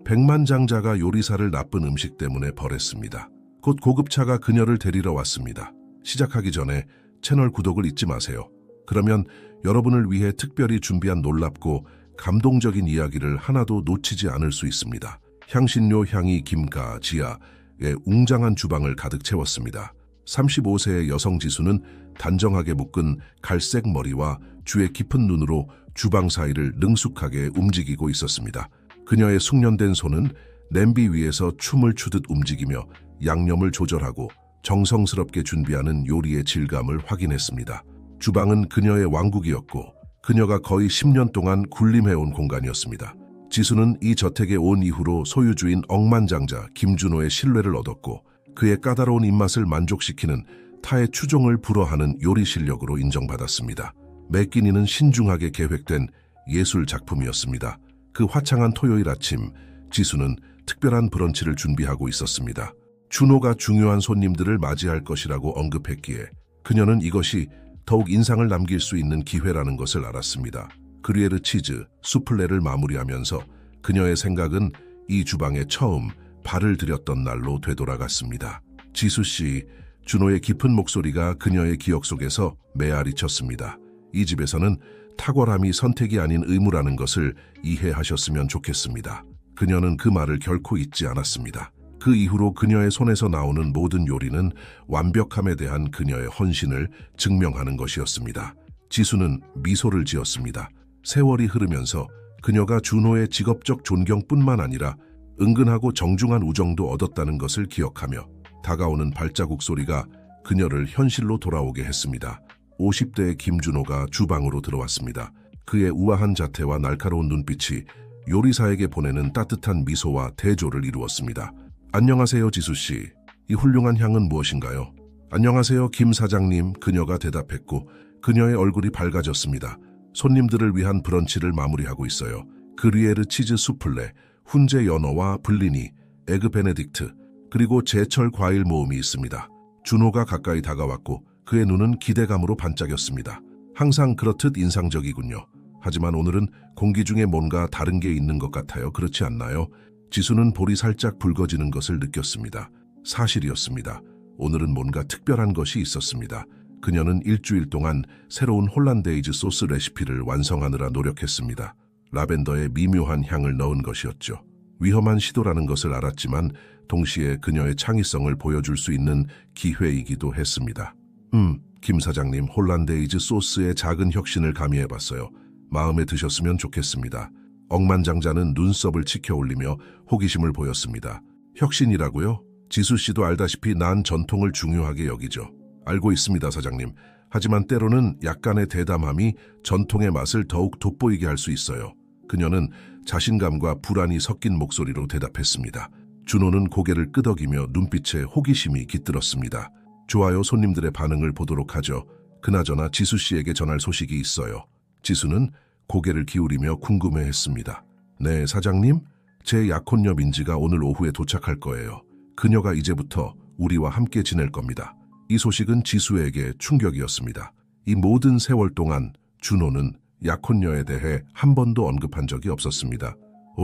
백만장자가 요리사를 나쁜 음식 때문에 벌했습니다. 곧 고급차가 그녀를 데리러 왔습니다. 시작하기 전에 채널 구독을 잊지 마세요. 그러면 여러분을 위해 특별히 준비한 놀랍고 감동적인 이야기를 하나도 놓치지 않을 수 있습니다. 향신료 향이 김가 지하의 웅장한 주방을 가득 채웠습니다. 35세의 여성 지수는 단정하게 묶은 갈색 머리와 주의 깊은 눈으로 주방 사이를 능숙하게 움직이고 있었습니다. 그녀의 숙련된 손은 냄비 위에서 춤을 추듯 움직이며 양념을 조절하고 정성스럽게 준비하는 요리의 질감을 확인했습니다. 주방은 그녀의 왕국이었고 그녀가 거의 10년 동안 군림해온 공간이었습니다. 지수는 이 저택에 온 이후로 소유주인 억만장자 김준호의 신뢰를 얻었고 그의 까다로운 입맛을 만족시키는 타의 추종을 불허하는 요리 실력으로 인정받았습니다. 매 끼니는 신중하게 계획된 예술 작품이었습니다. 그 화창한 토요일 아침, 지수는 특별한 브런치를 준비하고 있었습니다. 준호가 중요한 손님들을 맞이할 것이라고 언급했기에 그녀는 이것이 더욱 인상을 남길 수 있는 기회라는 것을 알았습니다. 그리에르 치즈, 수플레를 마무리하면서 그녀의 생각은 이 주방에 처음 발을 들였던 날로 되돌아갔습니다. 지수씨, 준호의 깊은 목소리가 그녀의 기억 속에서 메아리 쳤습니다. 이 집에서는 탁월함이 선택이 아닌 의무라는 것을 이해하셨으면 좋겠습니다. 그녀는 그 말을 결코 잊지 않았습니다. 그 이후로 그녀의 손에서 나오는 모든 요리는 완벽함에 대한 그녀의 헌신을 증명하는 것이었습니다. 지수는 미소를 지었습니다. 세월이 흐르면서 그녀가 준호의 직업적 존경뿐만 아니라 은근하고 정중한 우정도 얻었다는 것을 기억하며 다가오는 발자국 소리가 그녀를 현실로 돌아오게 했습니다. 50대의 김준호가 주방으로 들어왔습니다. 그의 우아한 자태와 날카로운 눈빛이 요리사에게 보내는 따뜻한 미소와 대조를 이루었습니다. 안녕하세요, 지수씨. 이 훌륭한 향은 무엇인가요? 안녕하세요, 김 사장님. 그녀가 대답했고 그녀의 얼굴이 밝아졌습니다. 손님들을 위한 브런치를 마무리하고 있어요. 그리에르 치즈 수플레, 훈제 연어와 블리니, 에그 베네딕트, 그리고 제철 과일 모음이 있습니다. 준호가 가까이 다가왔고 그의 눈은 기대감으로 반짝였습니다. 항상 그렇듯 인상적이군요. 하지만 오늘은 공기 중에 뭔가 다른 게 있는 것 같아요. 그렇지 않나요? 지수는 볼이 살짝 붉어지는 것을 느꼈습니다. 사실이었습니다. 오늘은 뭔가 특별한 것이 있었습니다. 그녀는 일주일 동안 새로운 홀란데이즈 소스 레시피를 완성하느라 노력했습니다. 라벤더에 미묘한 향을 넣은 것이었죠. 위험한 시도라는 것을 알았지만 동시에 그녀의 창의성을 보여줄 수 있는 기회이기도 했습니다. 김 사장님, 홀란데이즈 소스의 작은 혁신을 가미해봤어요. 마음에 드셨으면 좋겠습니다. 억만장자는 눈썹을 치켜 올리며 호기심을 보였습니다. 혁신이라고요? 지수 씨도 알다시피 난 전통을 중요하게 여기죠. 알고 있습니다, 사장님. 하지만 때로는 약간의 대담함이 전통의 맛을 더욱 돋보이게 할 수 있어요. 그녀는 자신감과 불안이 섞인 목소리로 대답했습니다. 준호는 고개를 끄덕이며 눈빛에 호기심이 깃들었습니다. 좋아요, 손님들의 반응을 보도록 하죠. 그나저나 지수 씨에게 전할 소식이 있어요. 지수는 고개를 기울이며 궁금해했습니다. 네, 사장님? 제 약혼녀 민지가 오늘 오후에 도착할 거예요. 그녀가 이제부터 우리와 함께 지낼 겁니다. 이 소식은 지수에게 충격이었습니다. 이 모든 세월 동안 준호는 약혼녀에 대해 한 번도 언급한 적이 없었습니다.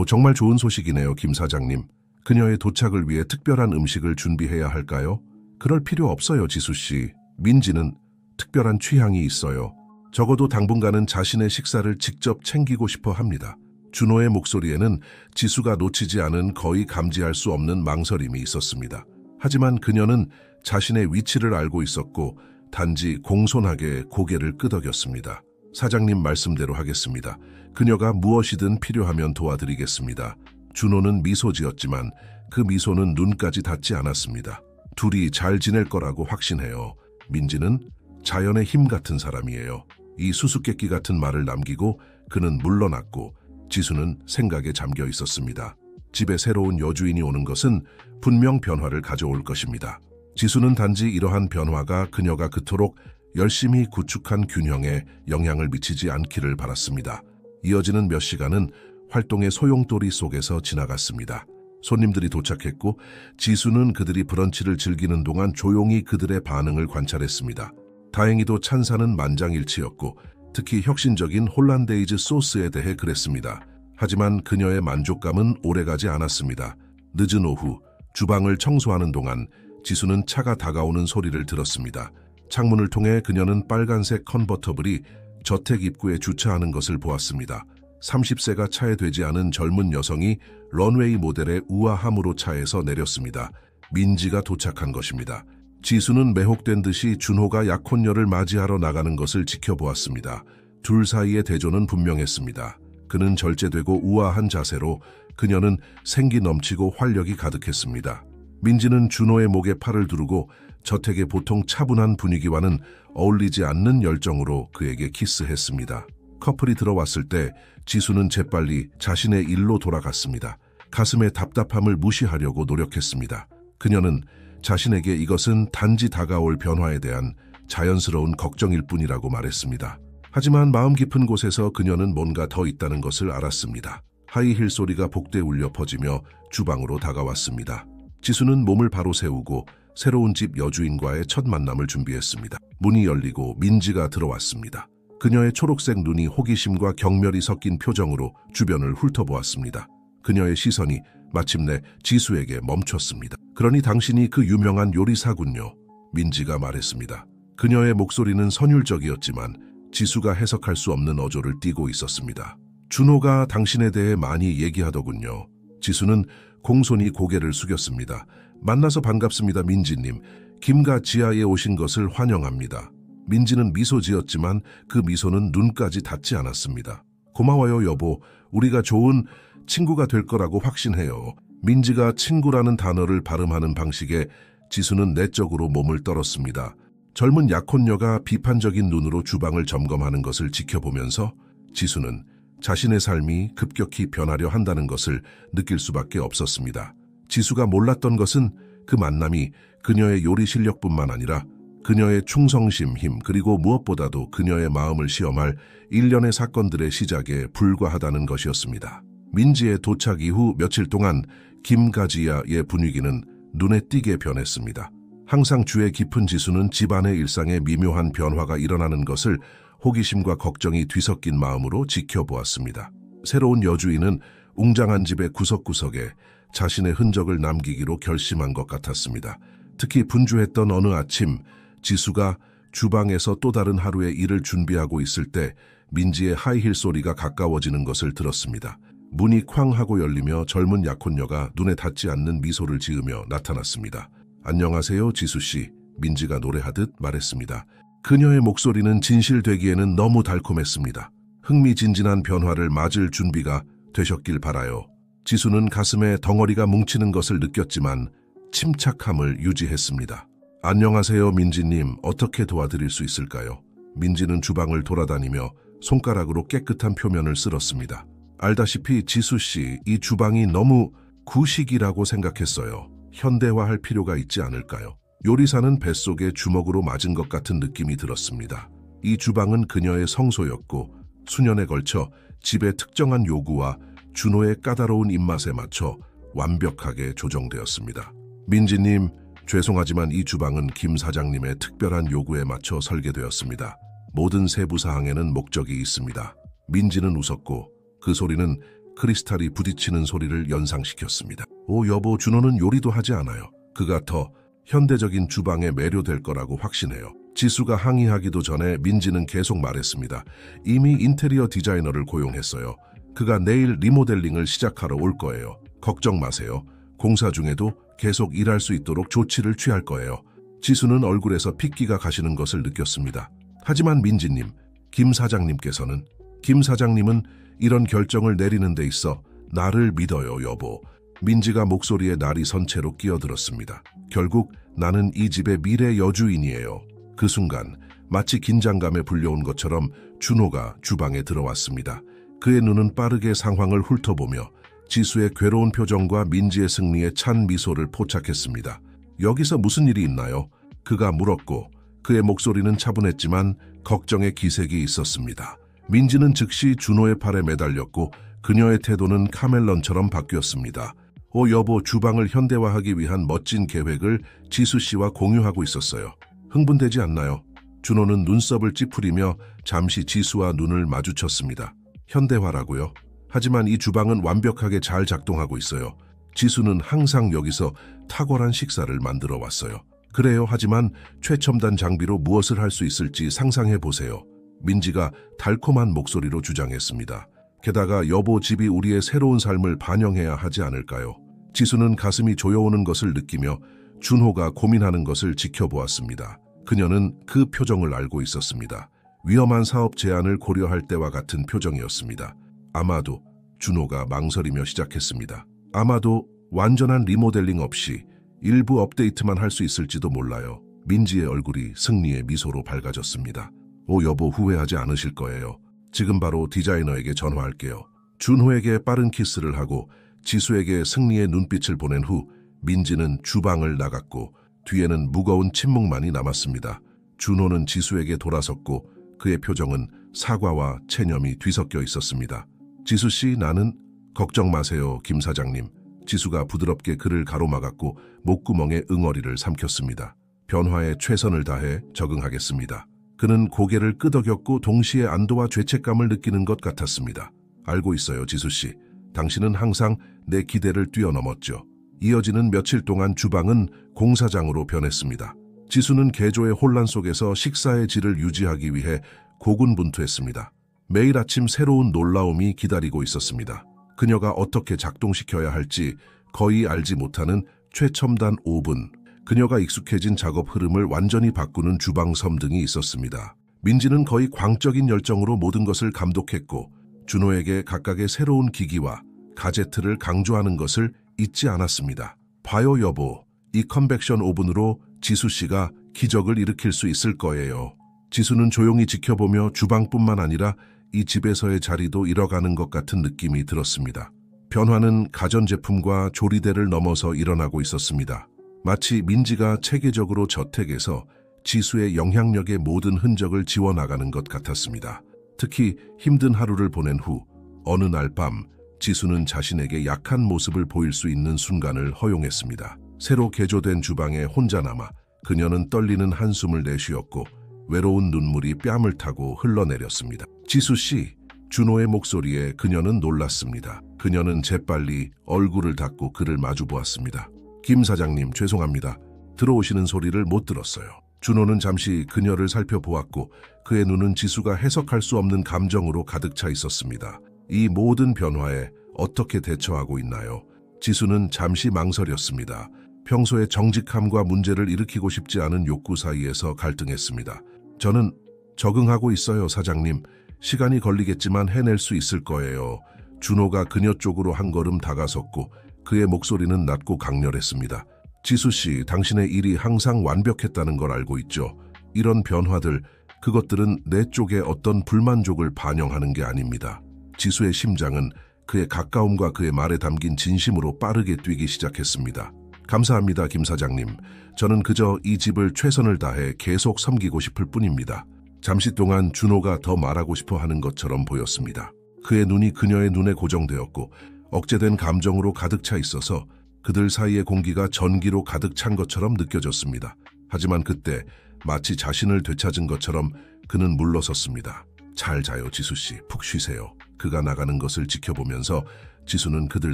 정말 좋은 소식이네요, 김 사장님. 그녀의 도착을 위해 특별한 음식을 준비해야 할까요? 그럴 필요 없어요, 지수씨. 민지는 특별한 취향이 있어요. 적어도 당분간은 자신의 식사를 직접 챙기고 싶어 합니다. 준호의 목소리에는 지수가 놓치지 않은 거의 감지할 수 없는 망설임이 있었습니다. 하지만 그녀는 자신의 위치를 알고 있었고 단지 공손하게 고개를 끄덕였습니다. 사장님 말씀대로 하겠습니다. 그녀가 무엇이든 필요하면 도와드리겠습니다. 준호는 미소 지었지만 그 미소는 눈까지 닿지 않았습니다. 둘이 잘 지낼 거라고 확신해요. 민지는 자연의 힘 같은 사람이에요. 이 수수께끼 같은 말을 남기고 그는 물러났고 지수는 생각에 잠겨 있었습니다. 집에 새로운 여주인이 오는 것은 분명 변화를 가져올 것입니다. 지수는 단지 이러한 변화가 그녀가 그토록 열심히 구축한 균형에 영향을 미치지 않기를 바랐습니다. 이어지는 몇 시간은 활동의 소용돌이 속에서 지나갔습니다. 손님들이 도착했고 지수는 그들이 브런치를 즐기는 동안 조용히 그들의 반응을 관찰했습니다. 다행히도 찬사는 만장일치였고 특히 혁신적인 홀란데이즈 소스에 대해 그랬습니다. 하지만 그녀의 만족감은 오래가지 않았습니다. 늦은 오후 주방을 청소하는 동안 지수는 차가 다가오는 소리를 들었습니다. 창문을 통해 그녀는 빨간색 컨버터블이 저택 입구에 주차하는 것을 보았습니다. 30세가 차에 되지 않은 젊은 여성이 런웨이 모델의 우아함으로 차에서 내렸습니다. 민지가 도착한 것입니다. 지수는 매혹된 듯이 준호가 약혼녀를 맞이하러 나가는 것을 지켜보았습니다. 둘 사이의 대조는 분명했습니다. 그는 절제되고 우아한 자세로, 그녀는 생기 넘치고 활력이 가득했습니다. 민지는 준호의 목에 팔을 두르고 저택의 보통 차분한 분위기와는 어울리지 않는 열정으로 그에게 키스했습니다. 커플이 들어왔을 때 지수는 재빨리 자신의 일로 돌아갔습니다. 가슴의 답답함을 무시하려고 노력했습니다. 그녀는 자신에게 이것은 단지 다가올 변화에 대한 자연스러운 걱정일 뿐이라고 말했습니다. 하지만 마음 깊은 곳에서 그녀는 뭔가 더 있다는 것을 알았습니다. 하이힐 소리가 복대에 울려 퍼지며 주방으로 다가왔습니다. 지수는 몸을 바로 세우고 새로운 집 여주인과의 첫 만남을 준비했습니다. 문이 열리고 민지가 들어왔습니다. 그녀의 초록색 눈이 호기심과 경멸이 섞인 표정으로 주변을 훑어보았습니다. 그녀의 시선이 마침내 지수에게 멈췄습니다. 그러니 당신이 그 유명한 요리사군요. 민지가 말했습니다. 그녀의 목소리는 선율적이었지만 지수가 해석할 수 없는 어조를 띠고 있었습니다. 준호가 당신에 대해 많이 얘기하더군요. 지수는 공손히 고개를 숙였습니다. 만나서 반갑습니다, 민지님. 김과 지하에 오신 것을 환영합니다. 민지는 미소 지었지만 그 미소는 눈까지 닿지 않았습니다. 고마워요, 여보. 우리가 좋은 친구가 될 거라고 확신해요. 민지가 친구라는 단어를 발음하는 방식에 지수는 내적으로 몸을 떨었습니다. 젊은 약혼녀가 비판적인 눈으로 주방을 점검하는 것을 지켜보면서 지수는 자신의 삶이 급격히 변하려 한다는 것을 느낄 수밖에 없었습니다. 지수가 몰랐던 것은 그 만남이 그녀의 요리 실력뿐만 아니라 그녀의 충성심, 힘, 그리고 무엇보다도 그녀의 마음을 시험할 일련의 사건들의 시작에 불과하다는 것이었습니다. 민지의 도착 이후 며칠 동안 김가지야의 분위기는 눈에 띄게 변했습니다. 항상 주의 깊은 지수는 집안의 일상에 미묘한 변화가 일어나는 것을 호기심과 걱정이 뒤섞인 마음으로 지켜보았습니다. 새로운 여주인은 웅장한 집의 구석구석에 자신의 흔적을 남기기로 결심한 것 같았습니다. 특히 분주했던 어느 아침, 지수가 주방에서 또 다른 하루의 일을 준비하고 있을 때 민지의 하이힐 소리가 가까워지는 것을 들었습니다. 문이 쾅 하고 열리며 젊은 약혼녀가 눈에 닿지 않는 미소를 지으며 나타났습니다. 안녕하세요, 지수씨. 민지가 노래하듯 말했습니다. 그녀의 목소리는 진실되기에는 너무 달콤했습니다. 흥미진진한 변화를 맞을 준비가 되셨길 바라요. 지수는 가슴에 덩어리가 뭉치는 것을 느꼈지만 침착함을 유지했습니다. 안녕하세요, 민지님. 어떻게 도와드릴 수 있을까요? 민지는 주방을 돌아다니며 손가락으로 깨끗한 표면을 쓸었습니다. 알다시피 지수씨, 이 주방이 너무 구식이라고 생각했어요. 현대화할 필요가 있지 않을까요? 요리사는 뱃속에 주먹으로 맞은 것 같은 느낌이 들었습니다. 이 주방은 그녀의 성소였고 수년에 걸쳐 집의 특정한 요구와 준호의 까다로운 입맛에 맞춰 완벽하게 조정되었습니다. 민지님, 죄송하지만 이 주방은 김 사장님의 특별한 요구에 맞춰 설계되었습니다. 모든 세부 사항에는 목적이 있습니다. 민지는 웃었고 그 소리는 크리스탈이 부딪히는 소리를 연상시켰습니다. 오, 여보, 준호는 요리도 하지 않아요. 그가 더 현대적인 주방에 매료될 거라고 확신해요. 지수가 항의하기도 전에 민지는 계속 말했습니다. 이미 인테리어 디자이너를 고용했어요. 그가 내일 리모델링을 시작하러 올 거예요. 걱정 마세요. 공사 중에도 계속 일할 수 있도록 조치를 취할 거예요. 지수는 얼굴에서 핏기가 가시는 것을 느꼈습니다. 하지만 민지님, 김 사장님은 이런 결정을 내리는 데 있어 나를 믿어요, 여보. 민지가 목소리에 날이 선체로 끼어들었습니다. 결국 나는 이 집의 미래 여주인이에요. 그 순간 마치 긴장감에 불려온 것처럼 준호가 주방에 들어왔습니다. 그의 눈은 빠르게 상황을 훑어보며 지수의 괴로운 표정과 민지의 승리에 찬 미소를 포착했습니다. 여기서 무슨 일이 있나요? 그가 물었고 그의 목소리는 차분했지만 걱정의 기색이 있었습니다. 민지는 즉시 준호의 팔에 매달렸고 그녀의 태도는 카멜론처럼 바뀌었습니다. 오, 여보, 주방을 현대화하기 위한 멋진 계획을 지수 씨와 공유하고 있었어요. 흥분되지 않나요? 준호는 눈썹을 찌푸리며 잠시 지수와 눈을 마주쳤습니다. 현대화라고요? 하지만 이 주방은 완벽하게 잘 작동하고 있어요. 지수는 항상 여기서 탁월한 식사를 만들어 왔어요. 그래요. 하지만 최첨단 장비로 무엇을 할 수 있을지 상상해 보세요. 민지가 달콤한 목소리로 주장했습니다. 게다가 여보 집이 우리의 새로운 삶을 반영해야 하지 않을까요? 지수는 가슴이 조여오는 것을 느끼며 준호가 고민하는 것을 지켜보았습니다. 그녀는 그 표정을 알고 있었습니다. 위험한 사업 제안을 고려할 때와 같은 표정이었습니다. 아마도 준호가 망설이며 시작했습니다. 아마도 완전한 리모델링 없이 일부 업데이트만 할 수 있을지도 몰라요. 민지의 얼굴이 승리의 미소로 밝아졌습니다. 오 여보 후회하지 않으실 거예요. 지금 바로 디자이너에게 전화할게요. 준호에게 빠른 키스를 하고 지수에게 승리의 눈빛을 보낸 후 민지는 주방을 나갔고 뒤에는 무거운 침묵만이 남았습니다. 준호는 지수에게 돌아섰고 그의 표정은 사과와 체념이 뒤섞여 있었습니다. 지수 씨, 나는 걱정 마세요, 김 사장님. 지수가 부드럽게 그를 가로막았고 목구멍에 응어리를 삼켰습니다. 변화에 최선을 다해 적응하겠습니다. 그는 고개를 끄덕였고 동시에 안도와 죄책감을 느끼는 것 같았습니다. 알고 있어요, 지수 씨. 당신은 항상 내 기대를 뛰어넘었죠. 이어지는 며칠 동안 주방은 공사장으로 변했습니다. 지수는 개조의 혼란 속에서 식사의 질을 유지하기 위해 고군분투했습니다. 매일 아침 새로운 놀라움이 기다리고 있었습니다. 그녀가 어떻게 작동시켜야 할지 거의 알지 못하는 최첨단 오븐, 그녀가 익숙해진 작업 흐름을 완전히 바꾸는 주방 섬 등이 있었습니다. 민지는 거의 광적인 열정으로 모든 것을 감독했고 준호에게 각각의 새로운 기기와 가제트를 강조하는 것을 잊지 않았습니다. 봐요 여보, 이 컨벡션 오븐으로 지수 씨가 기적을 일으킬 수 있을 거예요. 지수는 조용히 지켜보며 주방뿐만 아니라 이 집에서의 자리도 잃어가는 것 같은 느낌이 들었습니다. 변화는 가전제품과 조리대를 넘어서 일어나고 있었습니다. 마치 민지가 체계적으로 저택에서 지수의 영향력의 모든 흔적을 지워나가는 것 같았습니다. 특히 힘든 하루를 보낸 후 어느 날 밤 지수는 자신에게 약한 모습을 보일 수 있는 순간을 허용했습니다. 새로 개조된 주방에 혼자 남아 그녀는 떨리는 한숨을 내쉬었고 외로운 눈물이 뺨을 타고 흘러내렸습니다. 지수 씨, 준호의 목소리에 그녀는 놀랐습니다. 그녀는 재빨리 얼굴을 닫고 그를 마주보았습니다. 김 사장님, 죄송합니다. 들어오시는 소리를 못 들었어요. 준호는 잠시 그녀를 살펴보았고 그의 눈은 지수가 해석할 수 없는 감정으로 가득 차 있었습니다. 이 모든 변화에 어떻게 대처하고 있나요? 지수는 잠시 망설였습니다. 평소에 정직함과 문제를 일으키고 싶지 않은 욕구 사이에서 갈등했습니다. 저는 적응하고 있어요, 사장님. 시간이 걸리겠지만 해낼 수 있을 거예요. 준호가 그녀 쪽으로 한 걸음 다가섰고 그의 목소리는 낮고 강렬했습니다. 지수 씨, 당신의 일이 항상 완벽했다는 걸 알고 있죠. 이런 변화들, 그것들은 내 쪽에 어떤 불만족을 반영하는 게 아닙니다. 지수의 심장은 그의 가까움과 그의 말에 담긴 진심으로 빠르게 뛰기 시작했습니다. 감사합니다, 김 사장님. 저는 그저 이 집을 최선을 다해 계속 섬기고 싶을 뿐입니다. 잠시 동안 준호가 더 말하고 싶어 하는 것처럼 보였습니다. 그의 눈이 그녀의 눈에 고정되었고 억제된 감정으로 가득 차 있어서 그들 사이의 공기가 전기로 가득 찬 것처럼 느껴졌습니다. 하지만 그때 마치 자신을 되찾은 것처럼 그는 물러섰습니다. 잘 자요, 지수씨. 푹 쉬세요. 그가 나가는 것을 지켜보면서 지수는 그들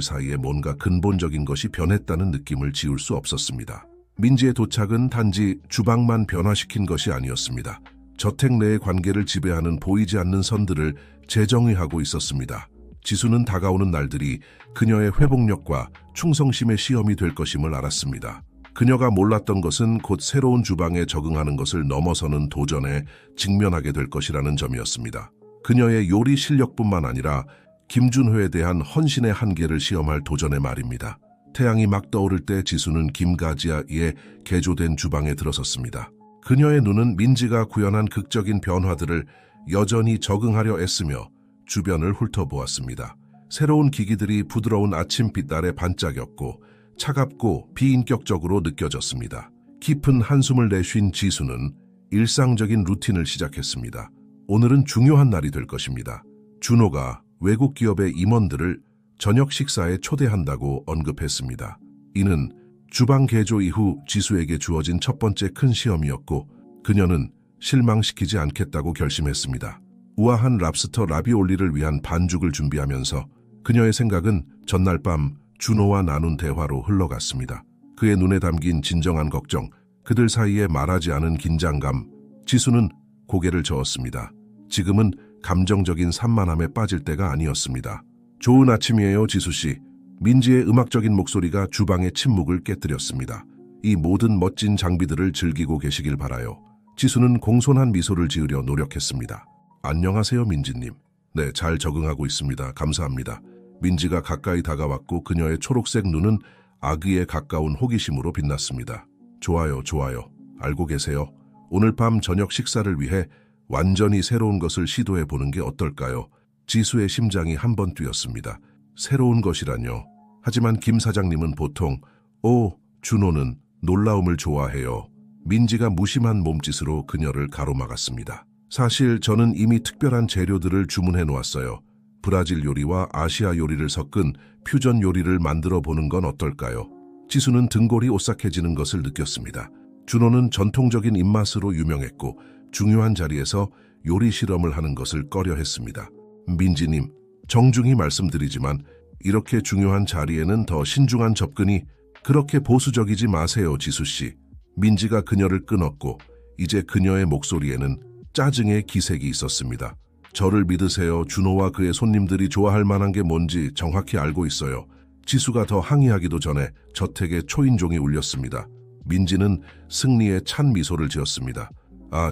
사이에 뭔가 근본적인 것이 변했다는 느낌을 지울 수 없었습니다. 민지의 도착은 단지 주방만 변화시킨 것이 아니었습니다. 저택 내의 관계를 지배하는 보이지 않는 선들을 재정의하고 있었습니다. 지수는 다가오는 날들이 그녀의 회복력과 충성심의 시험이 될 것임을 알았습니다. 그녀가 몰랐던 것은 곧 새로운 주방에 적응하는 것을 넘어서는 도전에 직면하게 될 것이라는 점이었습니다. 그녀의 요리 실력뿐만 아니라 김준호에 대한 헌신의 한계를 시험할 도전의 말입니다. 태양이 막 떠오를 때 지수는 김가지아의 개조된 주방에 들어섰습니다. 그녀의 눈은 민지가 구현한 극적인 변화들을 여전히 적응하려 애쓰며 주변을 훑어보았습니다. 새로운 기기들이 부드러운 아침빛 아래 반짝였고 차갑고 비인격적으로 느껴졌습니다. 깊은 한숨을 내쉰 지수는 일상적인 루틴을 시작했습니다. 오늘은 중요한 날이 될 것입니다. 준호가 외국 기업의 임원들을 저녁 식사에 초대한다고 언급했습니다. 이는 주방 개조 이후 지수에게 주어진 첫 번째 큰 시험이었고 그녀는 실망시키지 않겠다고 결심했습니다. 우아한 랍스터 라비올리를 위한 반죽을 준비하면서 그녀의 생각은 전날 밤 준호와 나눈 대화로 흘러갔습니다. 그의 눈에 담긴 진정한 걱정, 그들 사이에 말하지 않은 긴장감. 지수는 고개를 저었습니다. 지금은 감정적인 산만함에 빠질 때가 아니었습니다. 좋은 아침이에요, 지수씨. 민지의 음악적인 목소리가 주방의 침묵을 깨뜨렸습니다. 이 모든 멋진 장비들을 즐기고 계시길 바라요. 지수는 공손한 미소를 지으려 노력했습니다. 안녕하세요, 민지님. 네, 잘 적응하고 있습니다. 감사합니다. 민지가 가까이 다가왔고 그녀의 초록색 눈은 아기에 가까운 호기심으로 빛났습니다. 좋아요, 좋아요. 알고 계세요? 오늘 밤 저녁 식사를 위해 완전히 새로운 것을 시도해 보는 게 어떨까요? 지수의 심장이 한 번 뛰었습니다. 새로운 것이라뇨. 하지만 김 사장님은 보통 준호는 놀라움을 좋아해요. 민지가 무심한 몸짓으로 그녀를 가로막았습니다. 사실 저는 이미 특별한 재료들을 주문해 놓았어요. 브라질 요리와 아시아 요리를 섞은 퓨전 요리를 만들어 보는 건 어떨까요? 지수는 등골이 오싹해지는 것을 느꼈습니다. 준호는 전통적인 입맛으로 유명했고 중요한 자리에서 요리 실험을 하는 것을 꺼려했습니다. 민지님, 정중히 말씀드리지만 이렇게 중요한 자리에는 더 신중한 접근이. 그렇게 보수적이지 마세요, 지수씨. 민지가 그녀를 끊었고 이제 그녀의 목소리에는 짜증의 기색이 있었습니다. 저를 믿으세요. 준호와 그의 손님들이 좋아할 만한 게 뭔지 정확히 알고 있어요. 지수가 더 항의하기도 전에 저택에 초인종이 울렸습니다. 민지는 승리에 찬 미소를 지었습니다.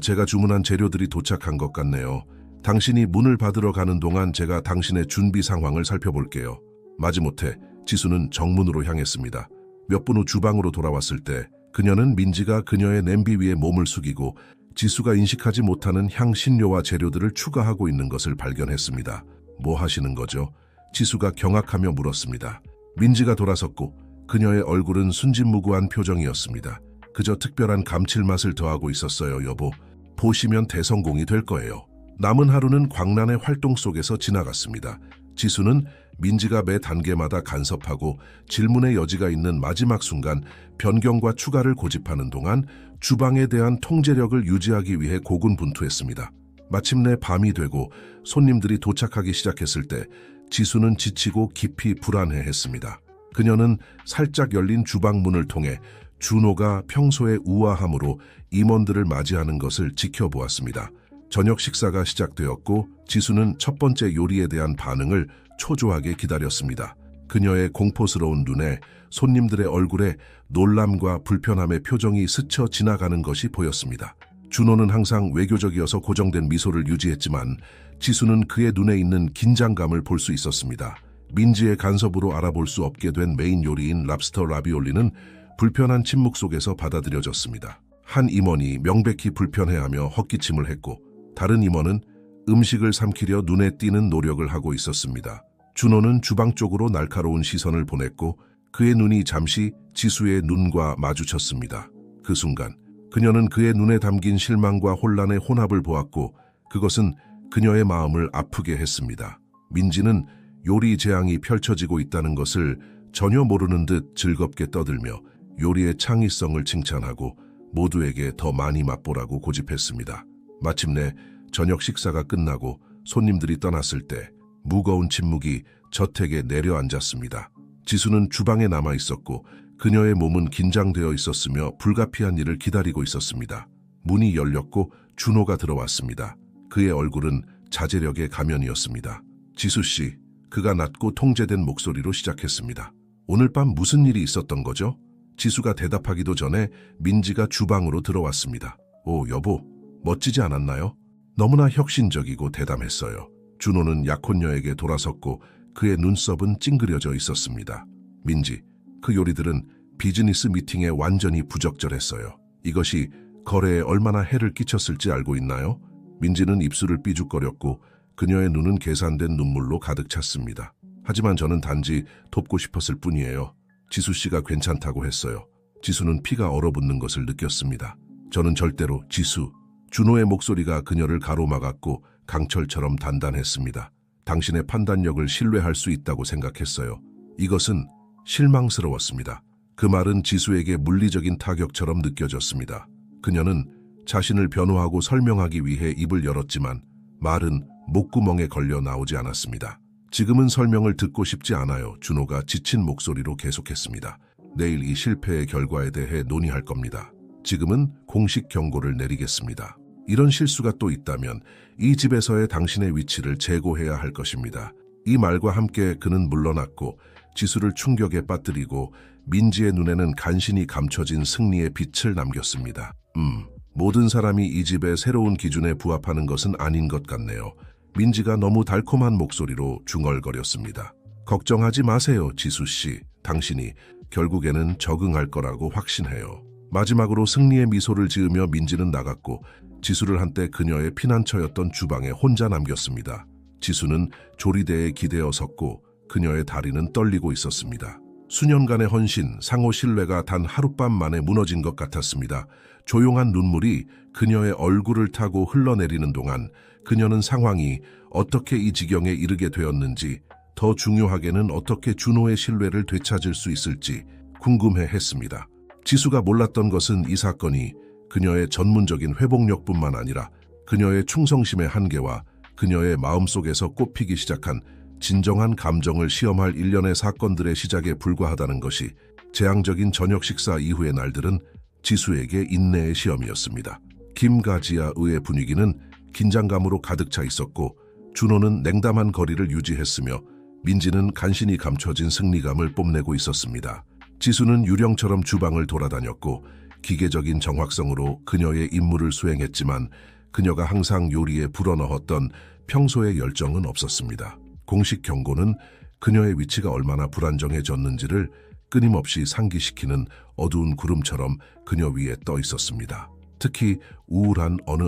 제가 주문한 재료들이 도착한 것 같네요. 당신이 문을 받으러 가는 동안 제가 당신의 준비 상황을 살펴볼게요. 마지못해 지수는 정문으로 향했습니다. 몇 분 후 주방으로 돌아왔을 때 그녀는 민지가 그녀의 냄비 위에 몸을 숙이고 지수가 인식하지 못하는 향신료와 재료들을 추가하고 있는 것을 발견했습니다. 뭐 하시는 거죠? 지수가 경악하며 물었습니다. 민지가 돌아섰고 그녀의 얼굴은 순진무구한 표정이었습니다. 그저 특별한 감칠맛을 더하고 있었어요, 여보. 보시면 대성공이 될 거예요. 남은 하루는 광란의 활동 속에서 지나갔습니다. 지수는 민지가 매 단계마다 간섭하고 질문의 여지가 있는 마지막 순간 변경과 추가를 고집하는 동안 주방에 대한 통제력을 유지하기 위해 고군분투했습니다. 마침내 밤이 되고 손님들이 도착하기 시작했을 때 지수는 지치고 깊이 불안해했습니다. 그녀는 살짝 열린 주방 문을 통해 준호가 평소의 우아함으로 임원들을 맞이하는 것을 지켜보았습니다. 저녁 식사가 시작되었고 지수는 첫 번째 요리에 대한 반응을 초조하게 기다렸습니다. 그녀의 공포스러운 눈에 손님들의 얼굴에 놀람과 불편함의 표정이 스쳐 지나가는 것이 보였습니다. 준호는 항상 외교적이어서 고정된 미소를 유지했지만 지수는 그의 눈에 있는 긴장감을 볼 수 있었습니다. 민지의 간섭으로 알아볼 수 없게 된 메인 요리인 랍스터 라비올리는 불편한 침묵 속에서 받아들여졌습니다. 한 임원이 명백히 불편해하며 헛기침을 했고 다른 임원은 음식을 삼키려 눈에 띄는 노력을 하고 있었습니다. 준호는 주방 쪽으로 날카로운 시선을 보냈고 그의 눈이 잠시 지수의 눈과 마주쳤습니다. 그 순간 그녀는 그의 눈에 담긴 실망과 혼란의 혼합을 보았고 그것은 그녀의 마음을 아프게 했습니다. 민지는 요리 재앙이 펼쳐지고 있다는 것을 전혀 모르는 듯 즐겁게 떠들며 요리의 창의성을 칭찬하고 모두에게 더 많이 맛보라고 고집했습니다. 마침내 저녁 식사가 끝나고 손님들이 떠났을 때 무거운 침묵이 저택에 내려앉았습니다. 지수는 주방에 남아 있었고 그녀의 몸은 긴장되어 있었으며 불가피한 일을 기다리고 있었습니다. 문이 열렸고 준호가 들어왔습니다. 그의 얼굴은 자제력의 가면이었습니다. 지수씨, 그가 낮고 통제된 목소리로 시작했습니다. 오늘 밤 무슨 일이 있었던 거죠? 지수가 대답하기도 전에 민지가 주방으로 들어왔습니다. 오, 여보, 멋지지 않았나요? 너무나 혁신적이고 대담했어요. 준호는 약혼녀에게 돌아섰고 그의 눈썹은 찡그려져 있었습니다. 민지, 그 요리들은 비즈니스 미팅에 완전히 부적절했어요. 이것이 거래에 얼마나 해를 끼쳤을지 알고 있나요? 민지는 입술을 삐죽거렸고 그녀의 눈은 계산된 눈물로 가득 찼습니다. 하지만 저는 단지 돕고 싶었을 뿐이에요. 지수 씨가 괜찮다고 했어요. 지수는 피가 얼어붙는 것을 느꼈습니다. 저는 절대로 준호의 목소리가 그녀를 가로막았고 강철처럼 단단했습니다. 당신의 판단력을 신뢰할 수 있다고 생각했어요. 이것은 실망스러웠습니다. 그 말은 지수에게 물리적인 타격처럼 느껴졌습니다. 그녀는 자신을 변호하고 설명하기 위해 입을 열었지만 말은 목구멍에 걸려 나오지 않았습니다. 지금은 설명을 듣고 싶지 않아요. 준호가 지친 목소리로 계속했습니다. 내일 이 실패의 결과에 대해 논의할 겁니다. 지금은 공식 경고를 내리겠습니다. 이런 실수가 또 있다면 이 집에서의 당신의 위치를 재고해야 할 것입니다. 이 말과 함께 그는 물러났고 지수를 충격에 빠뜨리고 민지의 눈에는 간신히 감춰진 승리의 빛을 남겼습니다. 모든 사람이 이 집의 새로운 기준에 부합하는 것은 아닌 것 같네요. 민지가 너무 달콤한 목소리로 중얼거렸습니다. 걱정하지 마세요, 지수씨. 당신이 결국에는 적응할 거라고 확신해요. 마지막으로 승리의 미소를 지으며 민지는 나갔고 지수를 한때 그녀의 피난처였던 주방에 혼자 남겼습니다. 지수는 조리대에 기대어 섰고 그녀의 다리는 떨리고 있었습니다. 수년간의 헌신, 상호 신뢰가 단 하룻밤 만에 무너진 것 같았습니다. 조용한 눈물이 그녀의 얼굴을 타고 흘러내리는 동안 그녀는 상황이 어떻게 이 지경에 이르게 되었는지, 더 중요하게는 어떻게 준호의 신뢰를 되찾을 수 있을지 궁금해했습니다. 지수가 몰랐던 것은 이 사건이 그녀의 전문적인 회복력뿐만 아니라 그녀의 충성심의 한계와 그녀의 마음속에서 꽃피기 시작한 진정한 감정을 시험할 일련의 사건들의 시작에 불과하다는 것이, 재앙적인 저녁 식사 이후의 날들은 지수에게 인내의 시험이었습니다. 김가지야 의의 분위기는 긴장감으로 가득 차 있었고 준호는 냉담한 거리를 유지했으며 민지는 간신히 감춰진 승리감을 뽐내고 있었습니다. 지수는 유령처럼 주방을 돌아다녔고 기계적인 정확성으로 그녀의 임무를 수행했지만 그녀가 항상 요리에 불어넣었던 평소의 열정은 없었습니다. 공식 경고는 그녀의 위치가 얼마나 불안정해졌는지를 끊임없이 상기시키는 어두운 구름처럼 그녀 위에 떠 있었습니다. 특히 우울한 어느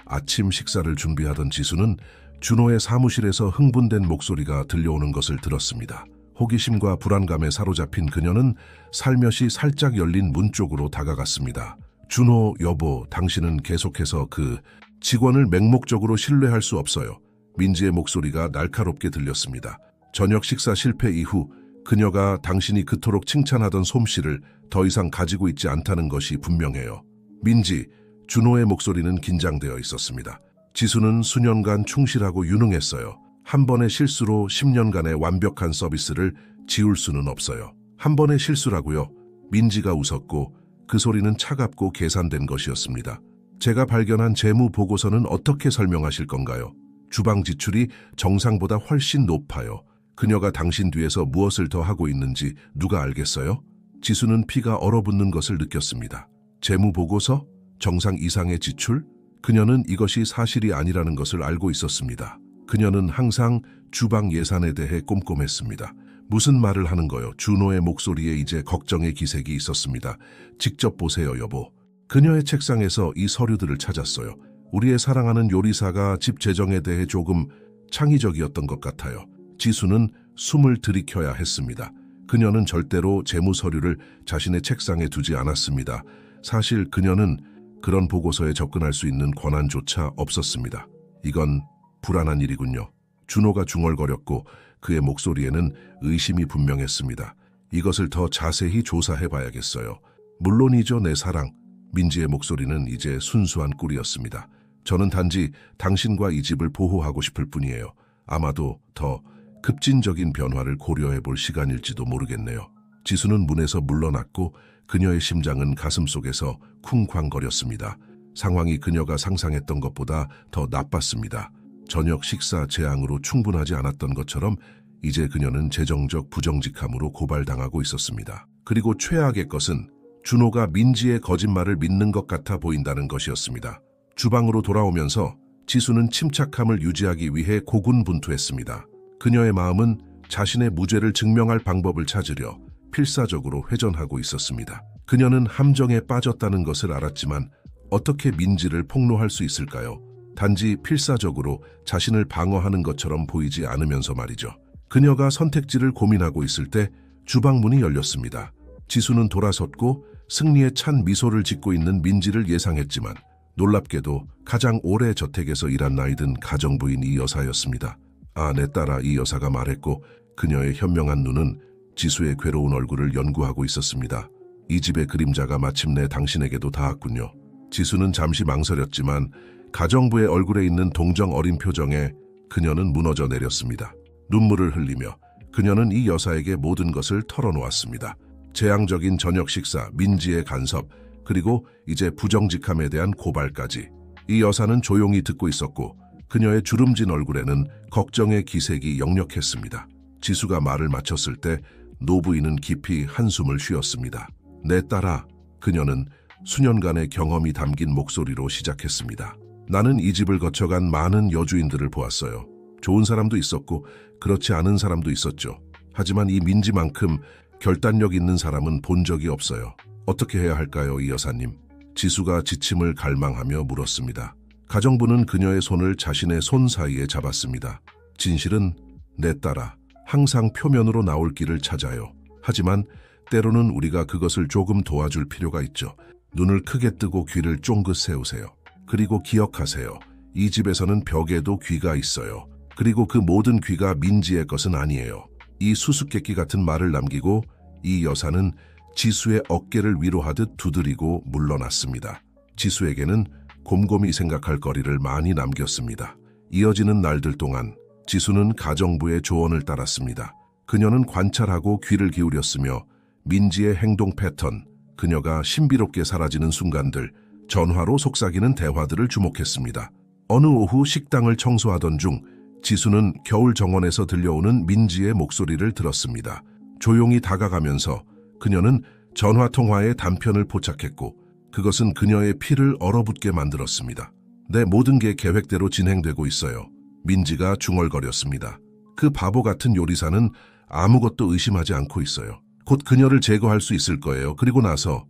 아침 식사를 준비하던 지수는 준호의 사무실에서 흥분된 목소리가 들려오는 것을 들었습니다. 호기심과 불안감에 사로잡힌 그녀는 살며시 살짝 열린 문 쪽으로 다가갔습니다. 준호 여보, 당신은 계속해서 그 직원을 맹목적으로 신뢰할 수 없어요. 민지의 목소리가 날카롭게 들렸습니다. 저녁 식사 실패 이후 그녀가 당신이 그토록 칭찬하던 솜씨를 더 이상 가지고 있지 않다는 것이 분명해요. 민지, 준호의 목소리는 긴장되어 있었습니다. 지수는 수년간 충실하고 유능했어요. 한 번의 실수로 10년간의 완벽한 서비스를 지울 수는 없어요. 한 번의 실수라고요? 민지가 웃었고 그 소리는 차갑고 계산된 것이었습니다. 제가 발견한 재무 보고서는 어떻게 설명하실 건가요? 주방 지출이 정상보다 훨씬 높아요. 그녀가 당신 뒤에서 무엇을 더 하고 있는지 누가 알겠어요? 지수는 피가 얼어붙는 것을 느꼈습니다. 재무 보고서? 정상 이상의 지출? 그녀는 이것이 사실이 아니라는 것을 알고 있었습니다. 그녀는 항상 주방 예산에 대해 꼼꼼했습니다. 무슨 말을 하는 거요? 준호의 목소리에 이제 걱정의 기색이 있었습니다. 직접 보세요, 여보. 그녀의 책상에서 이 서류들을 찾았어요. 우리의 사랑하는 요리사가 집 재정에 대해 조금 창의적이었던 것 같아요. 지수는 숨을 들이켜야 했습니다. 그녀는 절대로 재무 서류를 자신의 책상에 두지 않았습니다. 사실 그녀는 그런 보고서에 접근할 수 있는 권한조차 없었습니다. 이건 불안한 일이군요. 준호가 중얼거렸고 그의 목소리에는 의심이 분명했습니다. 이것을 더 자세히 조사해봐야겠어요. 물론이죠, 내 사랑. 민지의 목소리는 이제 순수한 꿀이었습니다. 저는 단지 당신과 이 집을 보호하고 싶을 뿐이에요. 아마도 더 급진적인 변화를 고려해볼 시간일지도 모르겠네요. 지수는 문에서 물러났고 그녀의 심장은 가슴속에서 쿵쾅거렸습니다. 상황이 그녀가 상상했던 것보다 더 나빴습니다. 저녁 식사 재앙으로 충분하지 않았던 것처럼 이제 그녀는 재정적 부정직함으로 고발당하고 있었습니다. 그리고 최악의 것은 준호가 민지의 거짓말을 믿는 것 같아 보인다는 것이었습니다. 주방으로 돌아오면서 지수는 침착함을 유지하기 위해 고군분투했습니다. 그녀의 마음은 자신의 무죄를 증명할 방법을 찾으려 필사적으로 회전하고 있었습니다. 그녀는 함정에 빠졌다는 것을 알았지만 어떻게 민지를 폭로할 수 있을까요? 단지 필사적으로 자신을 방어하는 것처럼 보이지 않으면서 말이죠. 그녀가 선택지를 고민하고 있을 때 주방 문이 열렸습니다. 지수는 돌아섰고 승리에 찬 미소를 짓고 있는 민지를 예상했지만 놀랍게도 가장 오래 저택에서 일한 나이든 가정부인 이 여사였습니다. 아, 내 딸아, 이 여사가 말했고 그녀의 현명한 눈은 지수의 괴로운 얼굴을 연구하고 있었습니다. 이 집의 그림자가 마침내 당신에게도 닿았군요. 지수는 잠시 망설였지만 가정부의 얼굴에 있는 동정 어린 표정에 그녀는 무너져 내렸습니다. 눈물을 흘리며 그녀는 이 여사에게 모든 것을 털어놓았습니다. 재앙적인 저녁 식사, 민지의 간섭, 그리고 이제 부정직함에 대한 고발까지. 이 여사는 조용히 듣고 있었고 그녀의 주름진 얼굴에는 걱정의 기색이 역력했습니다. 지수가 말을 마쳤을 때 노부인은 깊이 한숨을 쉬었습니다. 내 딸아, 그녀는 수년간의 경험이 담긴 목소리로 시작했습니다. 나는 이 집을 거쳐간 많은 여주인들을 보았어요. 좋은 사람도 있었고 그렇지 않은 사람도 있었죠. 하지만 이 민지만큼 결단력 있는 사람은 본 적이 없어요. 어떻게 해야 할까요, 이 여사님? 지수가 지침을 갈망하며 물었습니다. 가정부는 그녀의 손을 자신의 손 사이에 잡았습니다. 진실은 내 딸아, 항상 표면으로 나올 길을 찾아요. 하지만 때로는 우리가 그것을 조금 도와줄 필요가 있죠. 눈을 크게 뜨고 귀를 쫑긋 세우세요. 그리고 기억하세요. 이 집에서는 벽에도 귀가 있어요. 그리고 그 모든 귀가 민지의 것은 아니에요. 이 수수께끼 같은 말을 남기고 이 여사는 지수의 어깨를 위로하듯 두드리고 물러났습니다. 지수에게는 곰곰이 생각할 거리를 많이 남겼습니다. 이어지는 날들 동안 지수는 가정부의 조언을 따랐습니다. 그녀는 관찰하고 귀를 기울였으며 민지의 행동 패턴, 그녀가 신비롭게 사라지는 순간들, 전화로 속삭이는 대화들을 주목했습니다. 어느 오후 식당을 청소하던 중 지수는 겨울 정원에서 들려오는 민지의 목소리를 들었습니다. 조용히 다가가면서 그녀는 전화 통화의 단편을 포착했고 그것은 그녀의 피를 얼어붙게 만들었습니다. 내 모든 게 계획대로 진행되고 있어요. 민지가 중얼거렸습니다. 그 바보 같은 요리사는 아무것도 의심하지 않고 있어요. 곧 그녀를 제거할 수 있을 거예요. 그리고 나서